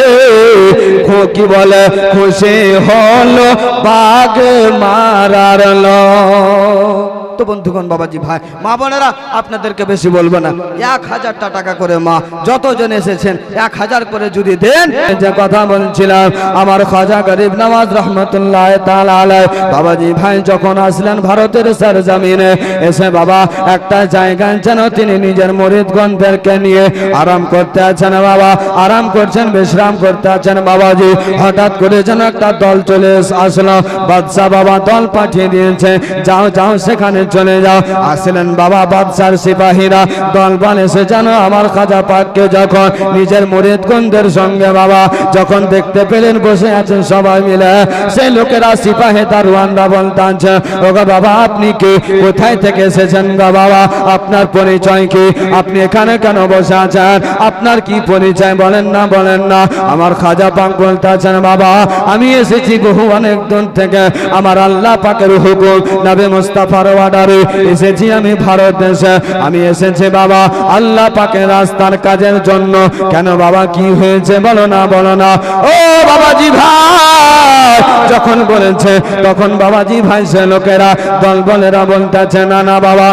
Speaker 1: কি বলে খুশি হলো বাঘ মারার লোক। তো বন্ধুগণ, বাবাজি ভাই, মা বোনেরা, আপনাদেরকে বেশি বলবো না, 1000 টাকা করে মা যতজন এসেছেন 1000 করে যদি দেন। যে কথা বলছিলাম, আমার খাজা গরিব নওয়াজ রহমতুল্লাহ তাআলা আলাইহি বাবাজি ভাই যখন আসলেন ভারতের সরজমিনে, এসে বাবা একটা জায়গায় যেন তিনি নিজের মুরিদগণদেরকে নিয়ে আরাম করতে আছেন, বাবা আরাম করছেন, বিশ্রাম করতে আছেন বাবাজি। হঠাৎ করে যেন একটা দল চলে আসলো, বাদশা বাবা দল পাঠিয়ে দিয়েছে, যাও যাও সেখানে চলে যাও। আসলেন বাবা বাদশার সিপাহীরা, দলবল এসে যেন আমার খাজা পাককে যখন নিজের মুরিদগণদের সঙ্গে বাবা যখন দেখতে পেলেন বসে আছেন সবাই মিলে, সেই লোকেরা সিপাহী দারোয়ানরা বলতেছে, ওগো বাবা আপনি কে, কোথায় থেকে এসেছেন গো বাবা, আপনার পরিচয় কি, আপনি এখানে কেন বসে আছেন, আপনার কি পরিচয় বলেন না বলেন না। আমার খাজা পাক বলতেছেন, বাবা আমি এসেছি বহু অনেক দূর থেকে, আমার আল্লাহ পাকের হুকুম, নবী মুস্তাফার অর্ডারে এসেছি আমি ভারত দেশে। আমি এসেছি বাবা আল্লাহ পাকের রাস্তার কাজের জন্য। কেন বাবা কি হয়েছে বলো না বলো না। ও বাবাজি ভাই যখন বলেছে তখন বাবাজি ভাই সে লোকেরা দলবলেরা বলতেছে, না না বাবা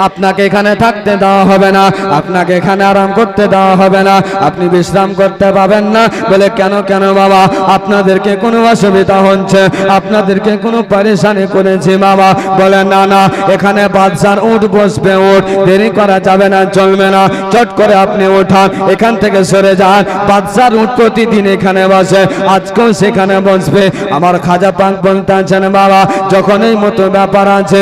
Speaker 1: আপনাকে এখানে থাকতে দেওয়া হবে না, আপনাকে এখানে আরাম করতে দেওয়া হবে না, আপনি বিশ্রাম করতে পাবেন না। বলে কেন কেন বাবা, আপনাদেরকে কোনো অসুবিধা হচ্ছে, আপনাদেরকে কোনো পরেশানি করেছি বাবা। বলে না না, এখানে বাদশার উঠ বসবে, উঠ দেরি করা যাবে না, চলবে না, চট করে আপনি ওঠান, এখান থেকে সরে যান। বাদশার উঠ প্রতিদিন এখানে বসে, আজকেও সেখানে বসবে। আমার খাজা পাক বলতে আছেন, বাবা যখন এই মতো ব্যাপার আছে,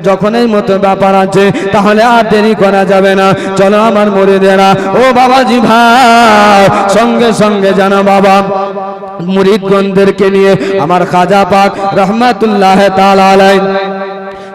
Speaker 1: যখন এই মতো ব্যাপার আছে তাহলে আর দেরি করা যাবে না, চলো আমার মুরিদেরা। ও বাবাজি ভাই সঙ্গে সঙ্গে জানো বাবা মুরিদগণদেরকে নিয়ে আমার খাজা পাক রহমাতুল্লাহ তাআলা আলাইহি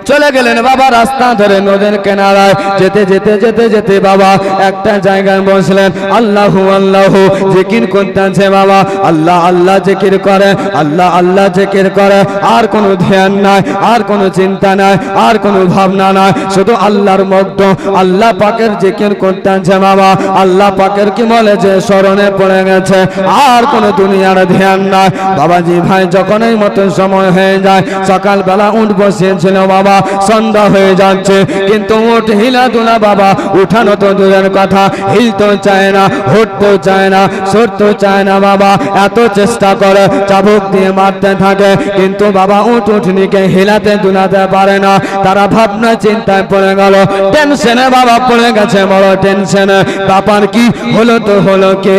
Speaker 1: চলে গেলেন বাবা রাস্তা ধরে নদীর কিনারায়। যেতে যেতে যেতে যেতে বাবা একটা জায়গায় বসলেন, আল্লাহু আল্লাহু জিকির করতেছে বাবা, আল্লাহ আল্লাহ জিকির করে, আল্লাহ আল্লাহ জিকির করে, আর কোনো ধ্যান নাই, আর কোনো চিন্তা নাই, আর কোনো ভাবনা নাই, শুধু আল্লাহর মগ্ন, আল্লাহ পাকের জিকির করতেছে বাবা। আল্লাহ পাকের কি বলে যে স্মরণে পড়ে গেছে, আর কোনো দুনিয়ার ধ্যান নাই। বাবাজি ভাই যখন এই মতো সময় হয়ে যায়, সকালবেলা উঠ বসিয়েছিল বাবা, সন্ধ্যা হয়ে যাচ্ছে কিন্তু উঠ হিলাদুলা বাবা, উঠানো তো দূরের কথা, হিলতেও চায় না, উঠতেও চায় না, সরতেও চায় না বাবা। এত চেষ্টা করে, চাবুক দিয়ে মারতে থাকে, কিন্তু বাবা উঠ উঠনিকে হিলাতে দুলাতে পারে না। তারা ভাবনা চিন্তায় পড়ে গেল, টেনশনে বাবা পড়ে গেছে, বড় টেনশনে। ব্যাপার কি হলো তো হলো কি,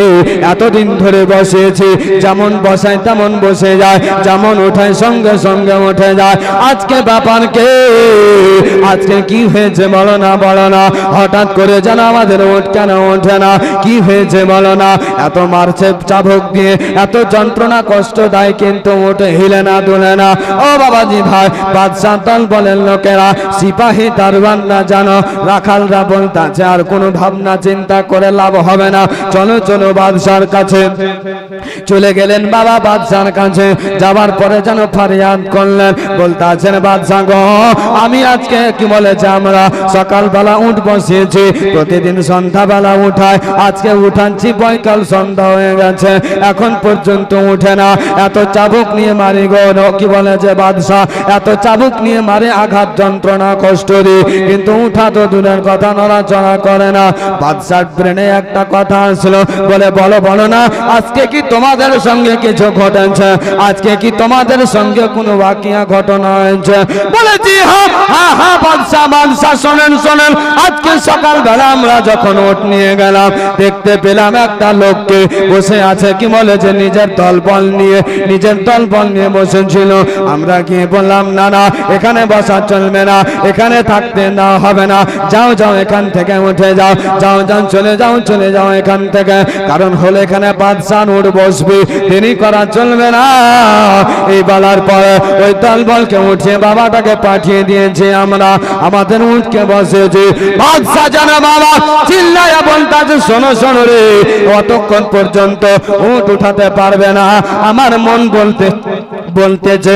Speaker 1: এতদিন ধরে বসেছি, যেমন বসায় তেমন বসে যায়, যেমন ওঠায় সঙ্গে সঙ্গে উঠে যায়, আজকে ব্যাপার কে, আজকে কি হয়েছে বলো না বলো না। হঠাৎ করে যেন আমাদের ওঠ কেন ওঠে না, কি হয়েছে বলো না। এত মারছে চাবুক দিয়ে, এত যন্ত্রণা কষ্ট দেয়, কিন্তু ওঠে হিলে না দুলে না। ও বাবাজি ভাই বাদশাহ দল বলেন লোকেরা, সিপাহী দারোয়ানরা জানো, রাখালরা বলতেছে আর কোনো ভাবনা চিন্তা করে লাভ হবে না, চলো চলো বাদশার কাছে। চলে গেলেন বাবা বাদশার কাছে, যাবার পরে যেন ফরিয়াদ করলেন, বলতেছেন বাদশাহ গো আমি আজকে কি বলেছে, আমরা সকালবেলা উঠ বসিয়েছি, প্রতিদিন সন্ধ্যাবেলা উঠায়, আজকে উঠাচ্ছি বৈকাল সন্ধ্যা হয়ে গেছে, এখন পর্যন্ত উঠে না। এত চাবুক নিয়ে মারি গো, কি বলেছে বাদশাহ, এত চাবুক নিয়ে মারে, আঘাত যন্ত্রণা কষ্ট দিয়ে, কিন্তু উঠা তো দূরের কথা, নড়াচড়া করে না। বাদশার ব্রেনে একটা কথা আসলো, বলে বলো বলো না, আজকে কি তোমাদের সঙ্গে কিছু ঘটেছে, আজকে কি তোমাদের সঙ্গে কোনো বাকিয়া ঘটনা হয়েছে? বলেছি হ্যাঁ হ্যাঁ বাদশাহ বাদশাহ শোনেন শোনেন, আজকে সকালবেলা আমরা যখন ওঠ নিয়ে গেলাম, দেখতে পেলাম একটা লোককে বসে আছে, কি বলে যে নিজের দলবল নিয়ে বসেছিল। আমরা গিয়ে বললাম না না, এখানে বসা চলবে না, এখানে থাকতে না হবে না, যাও যাও এখান থেকে উঠে যাও, যাও যাও চলে যাও এখান থেকে, কারণ হলো এখানে বাদশাহ উঠ বসবে, দেরি করা চলবে না। এই বলার পরে ওই দলবলকে উঠিয়ে বাবাটাকে পাঠিয়ে দিয়েছে, আমরা আমাদের উঠকে বসেছি। বাদশাহ জানা বাবা চিল্লায়া বলতেছে, শোনো শোনো রে, অতক্ষণ পর্যন্ত উঠ উঠাতে পারবে না, আমার মন বলতেছে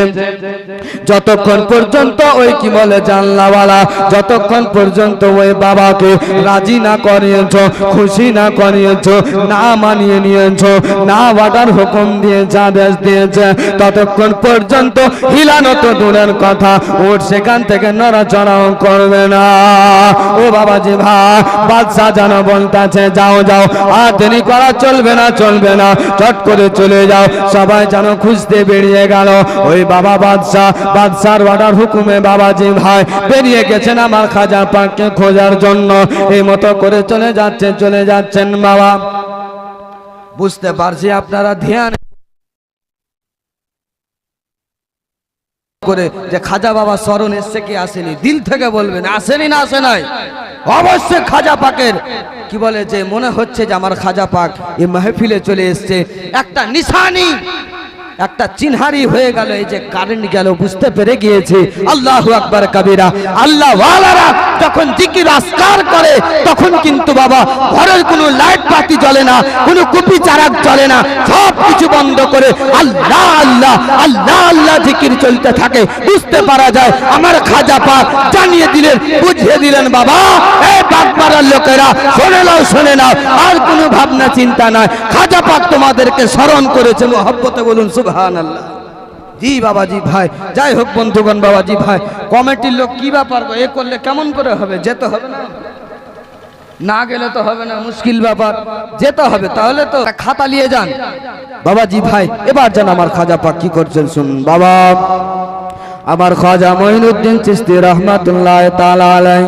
Speaker 1: যতক্ষণ পর্যন্ত ওই কি বলে জানলাওয়ালা যতক্ষণ পর্যন্ত ওই বাবাকে রাজি না করিয়েছ, খুশি না করিয়েছ, না মানিয়ে নিয়েছ, না অর্ডার হুকুম দিয়েছে, আদেশ দিয়েছে, ততক্ষণ পর্যন্ত হিলানো তো দূরের কথা, ওর সেখান থেকে নড়াচড়াও করবে না। ও বাবাজি ভাই, বাদশা যেন বলতেছে যাও যাও, আর দেরি করা চলবে না, চলবে না, চট করে চলে যাও। সবাই যেন খুঁজতে বেরিয়ে গেল। ওই বাবা বাদশার অর্ডার হুকুমে বাবাজি ভাই বেরিয়ে গেছেন আমার খাজা পাককে খোঁজার জন্য। এই মতো করে চলে যাচ্ছেন বাবা। বুঝতে পারছি আপনারা ধ্যান করে যে খাজা বাবা স্মরণ এসছে কি আসেনি, দিল থেকে বলবেন আসেনি না আসে নাই। অবশ্যই খাজা পাকের কি বলে যে মনে হচ্ছে যে আমার খাজা পাক এই মাহফিলে চলে এসছে। একটা নিশানি, একটা চিনহারি হয়ে গেল, এই যে কারেন্ট গেল বুঝতে পেরে গিয়েছে। আল্লাহু আকবার কবীরা। আল্লাহ ওয়ালারা যখন জিকির আজকার করে তখন কিন্তু বাবা ঘরের কোনো লাইট বাতি জ্বলে না, কোনো কুপি চারাক জ্বলে না, সব কিছু বন্ধ করে আল্লাহ আল্লাহ আল্লাহ আল্লাহ জিকির চলতে থাকে। বুঝতে পারা যায় আমার খাজা পাক জানিয়ে দিলেন, বুঝিয়ে দিলেন বাবা এই বাগমারার লোকেরা শুনে নাও, আর কোনো ভাবনা চিন্তা নাই, খাজা পাক তোমাদেরকে স্মরণ করেছে। মহব্বতে বলুন সুবহানাল্লাহ। জি বাবাজি ভাই, যাই হোক বন্ধুগণ, বাবাজি ভাই কমিটির লোক কি ব্যাপার, এ করলে কেমন করে হবে, যেতে হবে না, না গেলে তো হবে না, মুশকিল ব্যাপার, যেতে হবে। তাহলে তো খাতা নিয়ে যান বাবাজি ভাই। এবার যান আমার খাজা পাক কি করছেন শুনুন। বাবা আমার খাজা মঈনুদ্দিন চিশতি রহমাতুল্লাহ তাআলা আলাইহি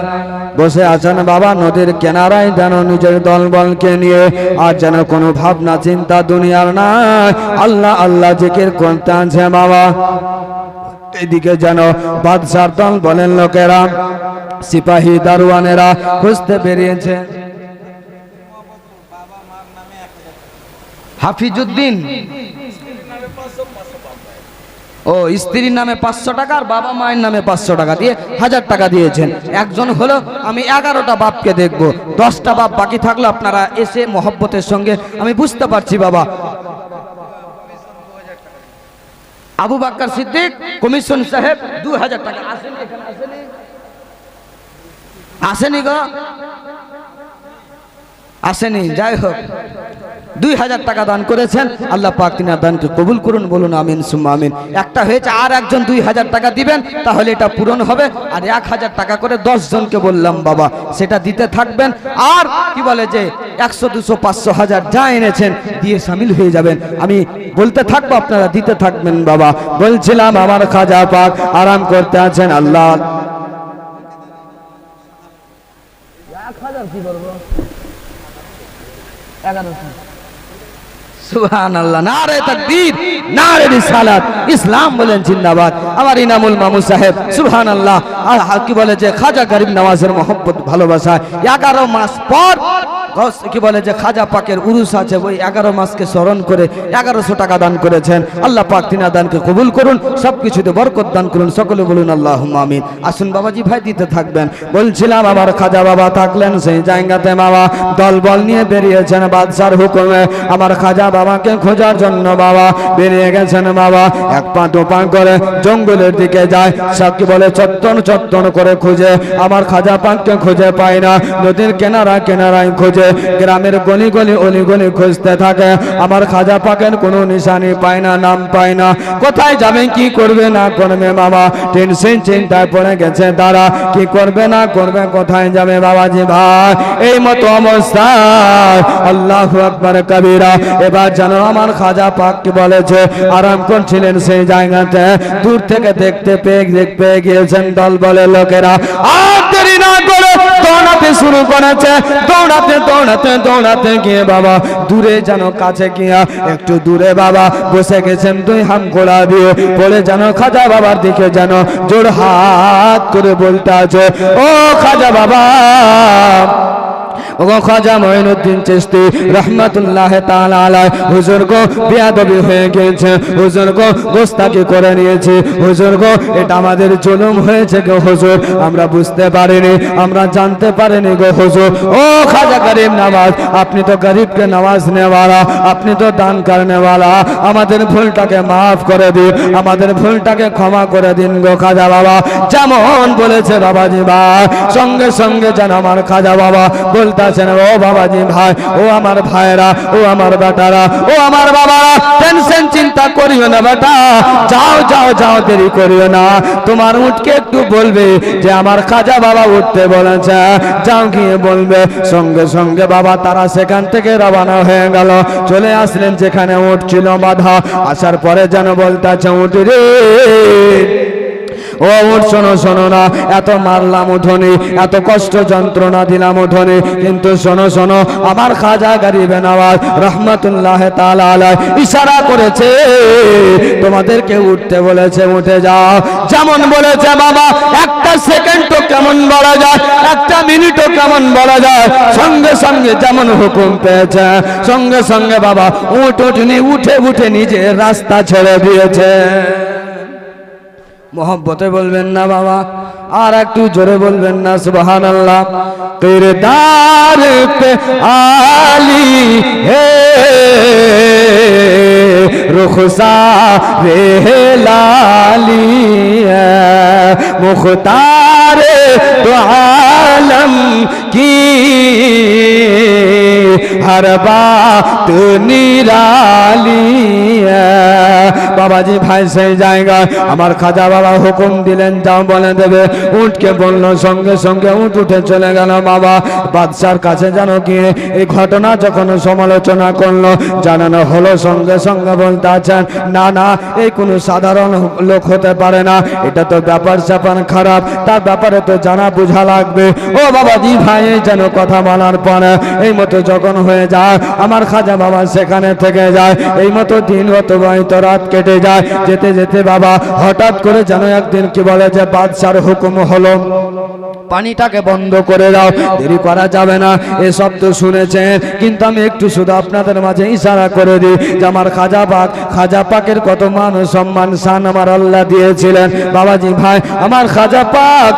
Speaker 1: বসে আছেন বাবা নদীর কিনারায়, যেন নিজের দলবলকে নিয়ে, আর যেন কোনো ভাবনা চিন্তা দুনিয়ার নাই, আল্লাহ আল্লাহ জিকির করতে আছে বাবা। এদিকে যেন বাদশার দল বলেন লোকেরা, সিপাহী দারোয়ানেরা খুঁজতে বেরিয়েছে। হাফিজউদ্দিন ও স্ত্রীর নামে 500 টাকা আর বাবা মায়ের নামে 500 টাকা দিয়ে 1000 টাকা দিয়েছেন। একজন হলো আমি 11টা বাপকে দেখব, 10টা বাপ বাকি থাকলো আপনারা এসে মহব্বতের সঙ্গে, আমি বুঝতে পারছি বাবা। আবু বকর সিদ্দিক কমিশন সাহেব 2000 টাকা আসেনি, এখানে আসেনি গো, আসেনি। যাই হোক 2000 টাকা দান করেছেন, আল্লাহ পাক তিনার দানকে কবুল করুন, বলুন আমিন সুম্মা আমিন। একটা হয়েছে, আর একজন 2000 টাকা দিবেন, তাহলে এটা পূরণ হবে। আর 1000 টাকা করে 10 জনকে বললাম বাবা, সেটা দিতে থাকবেন। আর কি বলে যে 100 200 500 1000 যা এনেছেন দিয়ে শামিল হয়ে যাবেন, আমি বলতে থাকবো, আপনারা দিতে থাকবেন বাবা। বলছিলাম আমার খাজা পাক আরাম করতে আছেন। আল্লাহ 1000 কি বলবো, 1100। সুবহানাল্লাহ, নারে তাকবীর, নারে রিসালাত, ইসলাম বলেন জিন্দাবাদ। আমার ইনামুল মামু সাহেব সুবহানাল্লাহ, আর কি বলে যে খাজা গরিব নওয়াজের মহব্বত ভালোবাসা 11 মাস পর কি বলে যে খাজা পাকের উরুস আছে, ওই 11 মাসকে স্মরণ করে 1100 টাকা দান করেছেন। আল্লাহ পাক তিনার দানকে কবুল করুন, সবকিছুতে বরকত দান করুন, সকলে বলুন আল্লাহুম্মা আমিন। আসুন বাবাজি ভাই দিতে থাকবেন। বলছিলাম আমার খাজা বাবা থাকলেন সেই জায়গাতে বাবা, দলবল নিয়ে বেরিয়েছেন বাদশার হুকুমে আমার খাজা বাবাকে খোঁজার জন্য বাবা বেরিয়ে গেছেন বাবা। এক পা দু পা করে জঙ্গলের দিকে যায়, সব কি বলে চত্বর করে খুঁজে আমার খাজা পাককে খুঁজে পায় না। নদীর কেনারায় খুঁজে, গ্রামের গলি গলি অলি গলি খুঁজতে থাকে, আমার খাজা পাকের কোনো নিশানি পায় না, নাম পায় না। কোথায় যাবে, কি করবে না করবে বাবা, টেনশন চিন্তায় পড়ে গেছে তারা, কি করবে না করবে, কোথায় যাবে বাবাজি ভাই। এই মতো অবস্থায় আল্লাহু আকবার কবীরা। এবার জানো আমার খাজা পাক কি বলেছে, আরাম করছিলেন সেই জায়গাতে, দূর থেকে দেখতে পেয়ে গিয়েছেন দল বলে লোকেরা। আর দেরি না করে দৌড়াতে শুরু করেছে, দৌড়াতে গিয়ে বাবা দূরে যেন কাছে গিয়া একটু দূরে বাবা বসে গেছেন, দুই হাত গোড়া দিয়ে পড়ে যেন খাজা বাবার দিকে যেন জোর হাত করে বলতে আছে, ও খাজা বাবা ওগো খাজা মঈনুদ্দিন চিশতি রহমাতুল্লাহ তাআলা আলাইহি হুজুর গো বেয়াদবি হয়ে গেছে, হুজুর গো গোস্তাকি করে নিয়েছে, হুজুর গো এটা আমাদের জুলুম হয়েছে গো হুজুর, আমরা বুঝতে পারিনি, আমরা জানতে পারিনি গো হুজুর। ও খাজা গরিব নওয়াজ, আপনি তো গরিবকে নওয়াজ নেওয়ালা, আপনি তো দান করনেওয়ালা, আমাদের ভুলটাকে মাফ করে দিন, আমাদের ভুলটাকে ক্ষমা করে দিন গো খাজা বাবা। যেমন বলেছে বাবাজি ভাই, সঙ্গে সঙ্গে যেন আমার খাজা বাবা বলতেছেন, ও বাবাজি ভাই, ও আমার ভাইরা, ও আমার বেটারা, ও আমার বাবারা, টেনশন চিন্তা করিও না বেটা, যাও যাও যাও, দেরি করিও না, তোমার উঠকে একটু বলবে যে আমার খাজা বাবা উঠতে বলেছে, যাও গিয়ে বলবে। সঙ্গে সঙ্গে বাবা তারা সেখান থেকে রওনা হয়ে গেল, চলে আসলেন যেখানে উট ছিল বাঁধা। আসার পরে যেন বলতেছে, উঠ রে ও উঠ, শোনো শোনো না, এত মারলাম উঠোনি, এত কষ্ট যন্ত্রণা দিলাম উঠোনি, কিন্তু শোনো শোনো, আমার খাজা গরিবে নওয়াজ রহমাতুল্লাহ তাআলা আলাইহি ইশারা করেছে, তোমাদেরকে উঠতে বলেছে, উঠে যাও। যেমন বলেছে বাবা, একটা সেকেন্ডও কেমন বলা যায়, একটা মিনিটও কেমন বলা যায়, সঙ্গে সঙ্গে যেমন হুকুম পেয়েছে, সঙ্গে সঙ্গে বাবা উঠ উঠনি উঠে উঠে নিজের রাস্তা ছেড়ে দিয়েছে। মোহব্বতে বলবেন না বাবা, আর একটু জোরে বলবেন না সুবহানাল্লাহ। কিরদার পে আলী হে रुखसारे लाली मुख्तार तो आलम की हर बात निराली। বাবাজি ভাই সেই জায়গায় আমার খাজা বাবা হুকুম দিলেন, যাও বলে দেবে। উঠকে বললো, সঙ্গে সঙ্গে উঠ উঠে চলে গেল বাবা বাদশার কাছে। জানো গিয়ে এই ঘটনা যখন সমালোচনা করলো, জানানো হলো, সঙ্গে সঙ্গে বলতে আছেন, না না, এই কোনো সাধারণ লোক হতে পারে না, এটা তো ব্যাপার স্যাপার খারাপ, তার ব্যাপারে তো জানা বোঝা লাগবে। ও বাবাজি ভাই, যেন কথা বলার পরে এই মতো যখন হয়ে যায়, আমার খাজা বাবা সেখানে থেকে যায়। এই মতো দিন অতিবাহিত, রাত কেটে যায়। যেতে যেতে বাবা হঠাৎ করে যেন একদিন কি বলে যে বাদশার হুকুম হলো, পানিটাকে বন্ধ করে দাও, দেরি করা যাবে না। এসব তো শুনেছেন, কিন্তু আমি একটু শুধু আপনাদের মাঝে ইশারা করে দিই যে আমার খাজা পাকের কত মান সম্মান শান আমার আল্লাহ দিয়েছিলেন। বাবাজি ভাই, আমার খাজা পাক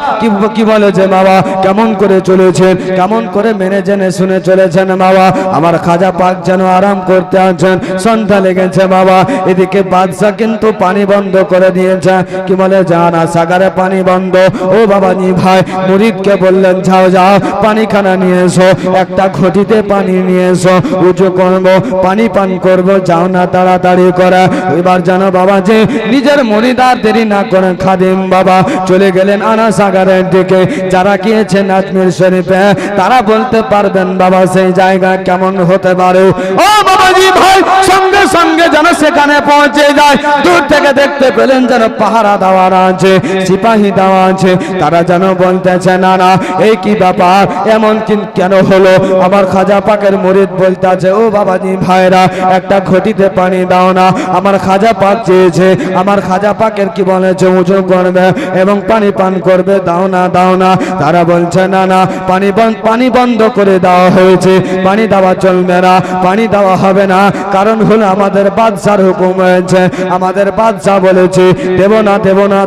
Speaker 1: কি বলেছে বাবা, কেমন করে চলেছেন, কেমন করে মেনে জেনে শুনে চলেছেন বাবা। আমার খাজা পাক যেন আরাম করতে আছেন, সন্ধ্যা লেগেছে বাবা। এদিকে বাদশা কিন্তু পানি বন্ধ করে দিয়েছে, কি বলে জানা সাগরে পানি বন্ধ। ও বাবাজি ভাই, মুরিদকে বললেন, যাও যাও পানিখানা নিয়ে এসো, একটা ঘটিতে পানি নিয়ে এসো, উঁচু করবো, পানি পান করবো, যাও না তাড়াতাড়ি করে। এবার জানো বাবা যে নিজের মুরিদ আর দেরি না করেন, খাদিম বাবা চলে গেলেন আনা সাগরের দিকে। যারা গিয়েছেন আজমির শরীফে তারা বলতে পারবেন বাবা সেই জায়গা কেমন হতে পারে। ও বাবাজি ভাই, সঙ্গে সঙ্গে যেন সেখানে পৌঁছে যায়। দূর থেকে দেখতে পেলেন যেন পাহারা দেওয়া আছে, সিপাহী দেওয়া আছে। তারা যেন বলতেছে, না না, এই কি ব্যাপার, এমন কেন হলো? আমার খাজা পাকের মুরিদ বলতে আছে, ও বাবাজি ভাইরা, একটা ঘটিতে পানি দাও না, আমার খাজা পাক চেয়েছে, আমার খাজা পাকের কি বলেছে উঁচু করবে এবং পানি পান করবে, দাও না দাও না। তারা বলছে, না না, পানি বন্ধ করে দেওয়া হয়েছে, পানি দেওয়া চলবে না, পানি দেওয়া হবে না, কারণ হলো আমাদের বাদশার হুকুম হয়েছে, আমাদের বাদশা বলেছে দেব না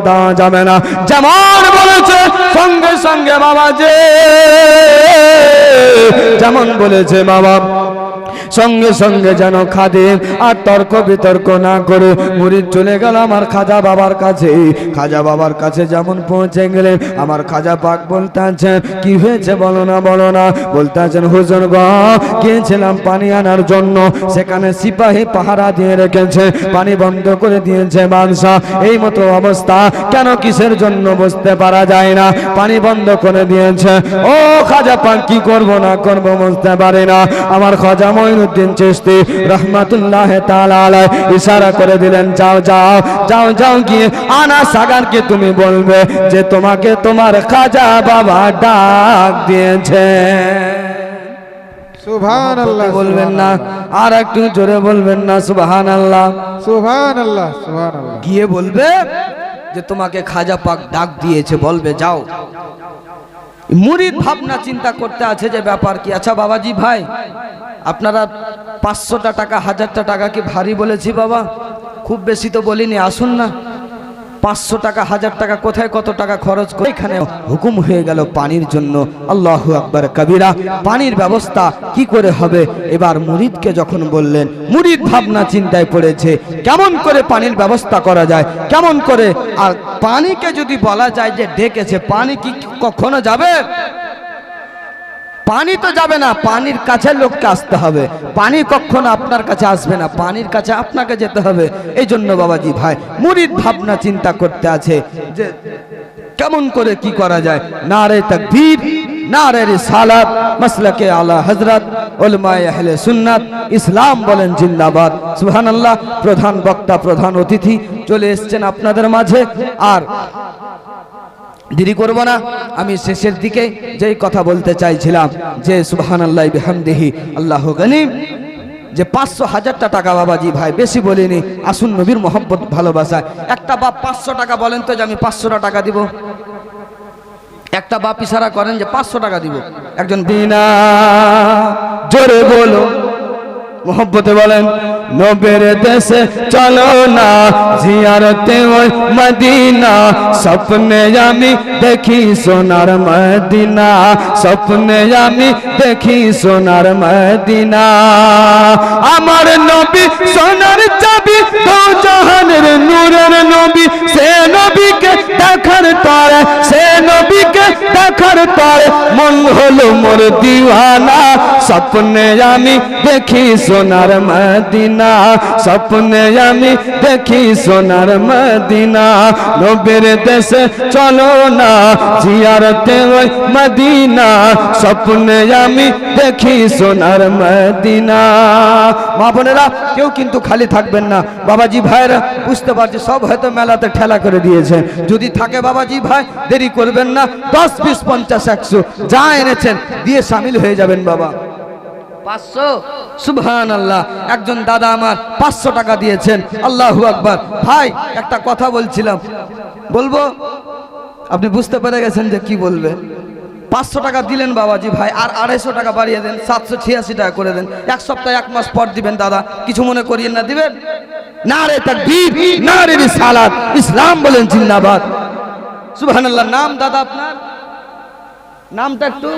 Speaker 1: দেওয়া যাবে না। যেমন বলেছে সঙ্গে সঙ্গে বাবা যে যেমন বলেছে বাবা, সঙ্গে সঙ্গে যেন খাদিম আর তর্ক বিতর্ক না করে মুরিদ চলে গেল আমার খাজা বাবার কাছে। খাজা বাবার কাছে যেমন পৌঁছে গেলেন, আমার খাজা পাক বলতে আছেন, কি হয়েছে বলো না বলো না। বলতে আছেন, হুজুর গো, গিয়েছিলাম পানি আনার জন্য, সেখানে সিপাহী পাহারা দিয়ে রেখেছে, পানি বন্ধ করে দিয়েছে বাদশা। এই মতো অবস্থা কেন, কিসের জন্য বুঝতে পারা যায় না, পানি বন্ধ করে দিয়েছে। ও খাজা পাক, কি করব না করব বুঝতে পারি না। আমার খাজা মঈনুদ্দিন চিশতি রহমাতুল্লাহ তাআলা আলাইহি ইশারা করে দিলেন, যাও যাও যাও যাও, গিয়ে আনা সাগরকে তুমি বলবে যে তোমাকে তোমার খাজা বাবা ডাক দিয়েছে।
Speaker 2: সুবহানাল্লাহ,
Speaker 1: বলবেন না, আর একটু জোরে বলবেন না সুবহানাল্লাহ,
Speaker 2: সুবহানাল্লাহ, সুবহানাল্লাহ।
Speaker 1: গিয়ে বলবে যে তোমাকে খাজা পাক ডাক দিয়েছে, বলবে যাও। মুরিদ ভাবনা চিন্তা করতে আছে যে ব্যাপার কি। আচ্ছা বাবাজি ভাই, আপনারা 500টা টাকা 1000টা টাকা কি ভারী বলেছি বাবা? খুব বেশি তো বলিনি, আসুন না। 500 টাকা 1000 টাকা কোথায় কত টাকা খরচ করে এখানে হুকুম হয়ে গেল পানির জন্য। আল্লাহু আকবার কবিরা। পানির ব্যবস্থা কি করে হবে? এবার মুরিদকে যখন বললেন, মুরিদ ভাবনা চিন্তায় পড়েছে কেমন করে পানির ব্যবস্থা করা যায়, কেমন করে। আর পানিকে যদি বলা যায় যে ডেকেছে, পানি কি কখনো যাবে? পানি তো যাবে না, পানির কাছে লোককে আসতে হবে। পানি কখনো আপনার কাছে আসবে না, পানির কাছে আপনাকে যেতে হবে। এই জন্য বাবাজি ভাই মুরিদ ভাবনা চিন্তা করতে আছে যে কেমন করে কি করা যায়। নারে তাকবীর, নারে রিসালাত, মাসলাকে আলা হযরত, উলামায়ে আহলে সুন্নাত, ইসলাম বলেন জিন্দাবাদ। সুবহানাল্লাহ। প্রধান বক্তা, প্রধান অতিথি চলে এসেছেন আপনাদের মাঝে। আর দেরি করব না, আমি শেষের দিকে যেই কথা বলতে চাইছিলাম যে সুবহানাল্লাহি বিহামদিহি আল্লাহু গনিম, যে 500-1000টা টাকা বাবাজি ভাই বেশি বলিনি। আসুন নবীর মোহাব্বত ভালোবাসায় একটা বাপ 500 টাকা বলেন তো যে আমি 500 টাকা দিব। একটা বাপ ইশারা করেন যে 500 টাকা দিব। একজন বিনা জোরে বলো মোহব্বতে বলেন, নবীর দেশে চলো না জিয়ারতে ওই মদিনা, স্বপ্নে আমি দেখি সোনার মদিনা, স্বপ্নে আমি দেখি সোনার মদিনা। আমার নবী সোনার চাবি, দো জাহানের নূরের নবী, সে নবীকে দেখার তরে, সে নবীকে দেখার তরে মন হলো মোর দিওয়ানা, স্বপ্নে আমি দেখি সোনার মদিনা, স্বপ্নে আমি দেখি সোনার মদিনা। নবীর দেশে চলো না জিয়ারতে ওই মদিনা, স্বপ্নে আমি দেখি সোনার মদিনা। মা বোনেরা কেউ কিন্তু খালি থাকবেন না। বাবাজি ভাইরা বুঝতে পারছে সব হয়তো মেলাতে ঠেলা করে দিয়েছে। যদি থাকে বাবাজি ভাই দেরি করবেন না, 10, 20, 50, 100 যা এনেছেন দিয়ে শামিল হয়ে যাবেন বাবা। 500 সুবহানাল্লাহ। একজন দাদা আমার 500 টাকা দিয়েছেন। আল্লাহু আকবার। ভাই একটা কথা বলছিলাম, বলবো? আপনি বুঝতে পেরে গেছেন যে কি বলবে। 500 টাকা দিলেন বাবাজি ভাই, আর 250 টাকা বাড়িয়ে দেন, 786 টাকা করে দেন। এক সপ্তাহ 1 মাস পর দিবেন দাদা, কিছু মনে করিয়েন না, দিবেন। নারে তাকবীর, নারে রিসালাত, ইসলাম বলেন জিন্দাবাদ। সুবহানাল্লাহ। নাম দাদা আপনার? নামটা একটু,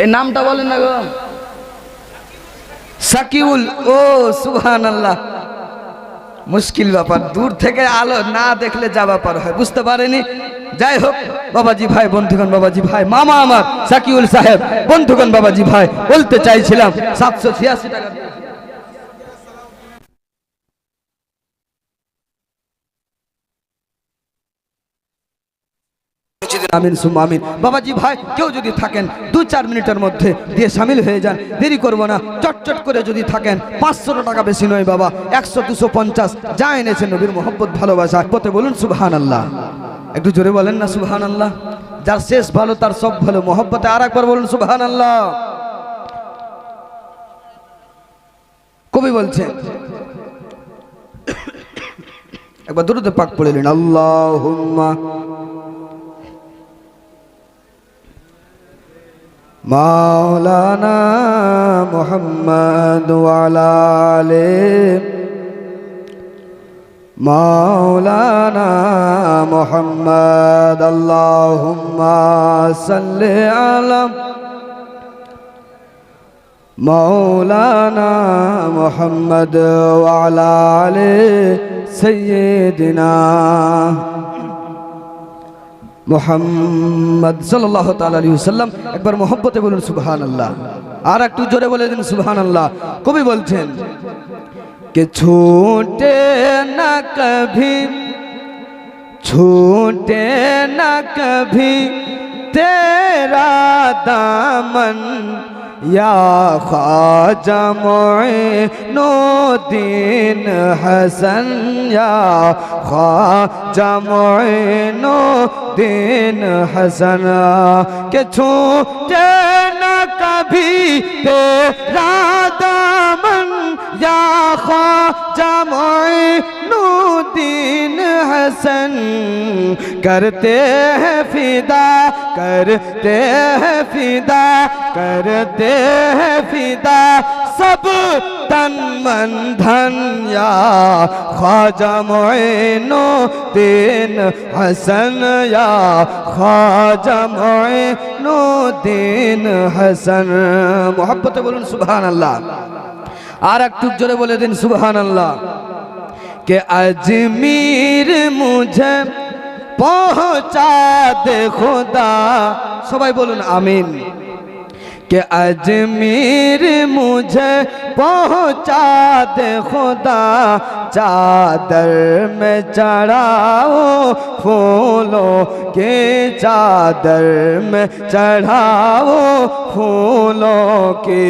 Speaker 1: এই নামটা বলেন না গো। সাকিউল। ও সুবহানাল্লাহ। মুশকিল ব্যাপার, দূর থেকে আলো না দেখলে যা ব্যাপার হয় বুঝতে পারেনি। যাই হোক বাবাজি ভাই, বন্ধুগণ, বাবাজি ভাই, মামা আমার সাকিউল সাহেব, বন্ধুগণ, বাবাজি ভাই বলতে চাইছিলাম 786 টাকা। আমিন সুম্মা আমিন। বাবাজি ভাই কেউ যদি থাকেন 2-4 মিনিটের মধ্যে দিয়ে শামিল হয়ে যান, দেরি করবো না। চটচট করে যদি থাকেন, 500 টাকা বেশি নয় বাবা, 100, 250 যা এনেছেন নবীর মোহব্বত ভালোবাসা পথে বলুন সুবহানাল্লাহ। একটু জোরে বলেন না সুবহানাল্লাহ। যার শেষ ভালো তার সব ভালো। মোহব্বতে আর একবার বলুন সুবহানাল্লাহ। কবি বলছেন, একবার দুরূদ পাক পড়ে নিন। আল্লাহুম্মা মাওলানা মুহাম্মদ ওয়া আলা আলি মাওলানা মুহাম্মদ। আল্লাহুম্মা সাল্লি আলা মাওলানা মুহাম্মদ ওয়া আলা আলি সাইয়্যিদিনা মুহাম্মদ সাল্লাল্লাহু তাআলা আলাইহি ওয়াসাল্লাম। একবার মোহব্বতে বলুন সুবহানাল্লাহ। আর একটু জোরে বলে দিন সুবহানাল্লাহ। কবি বলছেন कि छूटे न कभी, छूटे न कभी तेरा दामन, या ख्वाजा मोइनुद्दीन हसन, या ख्वाजा मोइनुद्दीन हसन। के छूटे न कभी तेरा दामन, या ख्वाजा मोइनुद्दीन हसन। करते हैं फिदा करते हैं फिदा, करते हैं फिदा सब तन मन धन या ख्वाजा मोइनुद्दीन हसन, या ख्वाजा मोइनुद्दीन हसन। मोहब्बते बोलুন सुभान अल्लाह। আর একটু জোরে বলে দিন सुभान अल्लाह। कि अजमीर मुझे पहुंचा दे खुदा, सबाई बोलুন आमीन। कि अजमीर मुझे पहुंचा दे खुदा, चादर में चढ़ाओ फूलों के, चादर में चढ़ाओ फूलों की।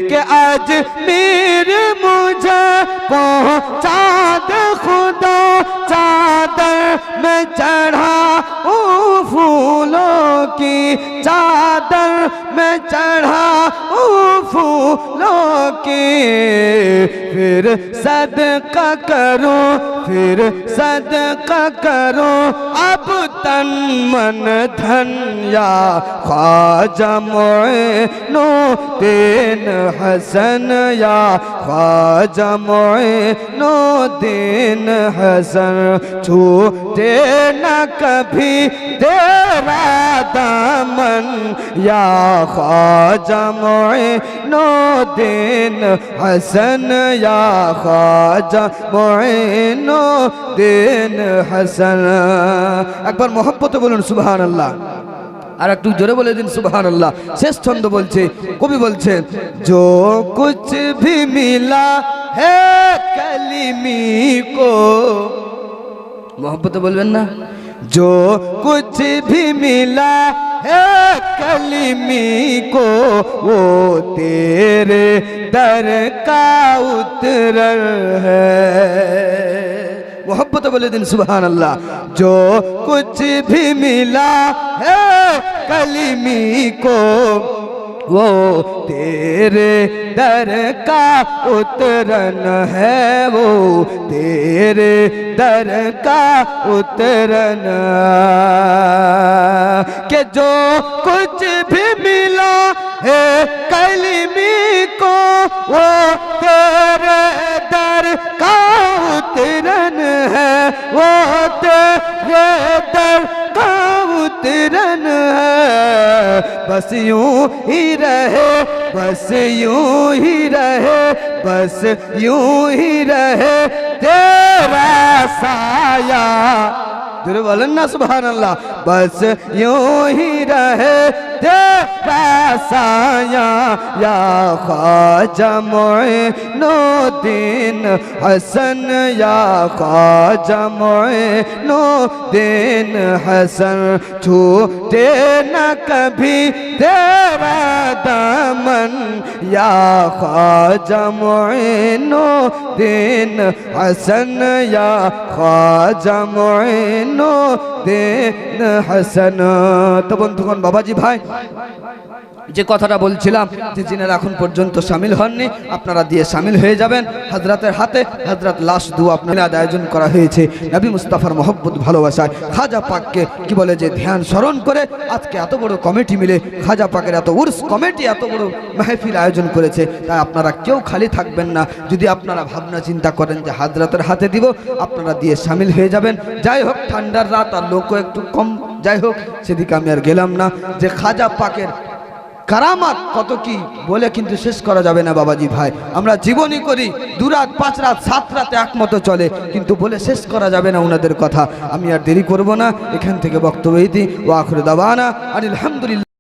Speaker 1: कि अजमीर मुझे पहुंचा दे खुदा, चादर में चढ़ाओ फूलों की, चादर में चढ़ाओ फूलों की। फिर सदका करो, फिर सदका करो अब तन मन धन, या ख्वाजा मोइनुद्दीन हसन, या ख्वाजा मोइनुद्दीन हसन। छूटे न कभी तेरा दामन, या ख्वाजा मोइनुद्दीन हसन, या ख्वाजा मोइनुद्दीन हसन। একবার मोहब्बत बोलুন सुभान अल्लाह। আর একটু জোরে বলে দিন सुभान अल्लाह। শেষ ছন্দ বলছে, কবি বলছে, जो कुछ भी मिला है कलीमी को, मोहब्बत बोलবেন না, जो कुछ भी मिला है कलीमी को, वो तेरे दर का उतरल है। मोहब्बत बोले दिन सुभान अल्लाह। जो कुछ भी मिला है कलीमी को, वो तेरे दर का उतरन है, वो तेरे दर का उतरन। के जो कुछ भी मिला है कलीमी को, वो तेरे दर का उतरन है, वो तेरे दर का उतरन है। बस यूं ही रहे, बस यूं ही रहे, बस यूं ही रहे तेरा साया। जरूर बोलन ना सुभान अल्लाह। बस यूं ही रहे तेरा साया, या ख्वाजा मोइनुद्दीन हसन, या ख्वाजा मोइनुद्दीन हसन। छूटे न कभी तेरा दामन, या ख्वाजा मोइनुद्दीन हसन, या ख्वाजा मोइनुद्दीन हसन। तो बंधुगण बाबाजी भाई, যে কথাটা বলছিলাম যে যিনারা এখন পর্যন্ত শামিল হননি আপনারা দিয়ে শামিল হয়ে যাবেন। হযরতের হাতে হযরত লাশ দোয়া আপনাদের আয়োজন করা হয়েছে নবী মুস্তাফার মহব্বত ভালোবাসায় খাজা পাককে কি বলে যে ধ্যান স্মরণ করে আজকে এত বড় কমিটি মিলে খাজা পাকের এত উর্স কমিটি এত বড় মাহফিল আয়োজন করেছে। তাই আপনারা কেউ খালি থাকবেন না। যদি আপনারা ভাবনা চিন্তা করেন যে হযরতের হাতে দিব, আপনারা দিয়ে শামিল হয়ে যাবেন। যাই হোক ঠান্ডার রাত আর লোকও একটু কম, যাই হোক সেদিকে আমি আর গেলাম না। যে খাজা পাকের কারামাত কত কি বলে কিন্তু শেষ করা যাবে না বাবাজি ভাই। আমরা জীবনী করি 2 রাত 5 রাত 7 রাতে একমতো চলে, কিন্তু বলে শেষ করা যাবে না ওনাদের কথা। আমি আর দেরি করব না, এখান থেকে বক্তব্য দিই। ওয়া আখিরু দাওয়ানা আলহামদুলিল্লাহ।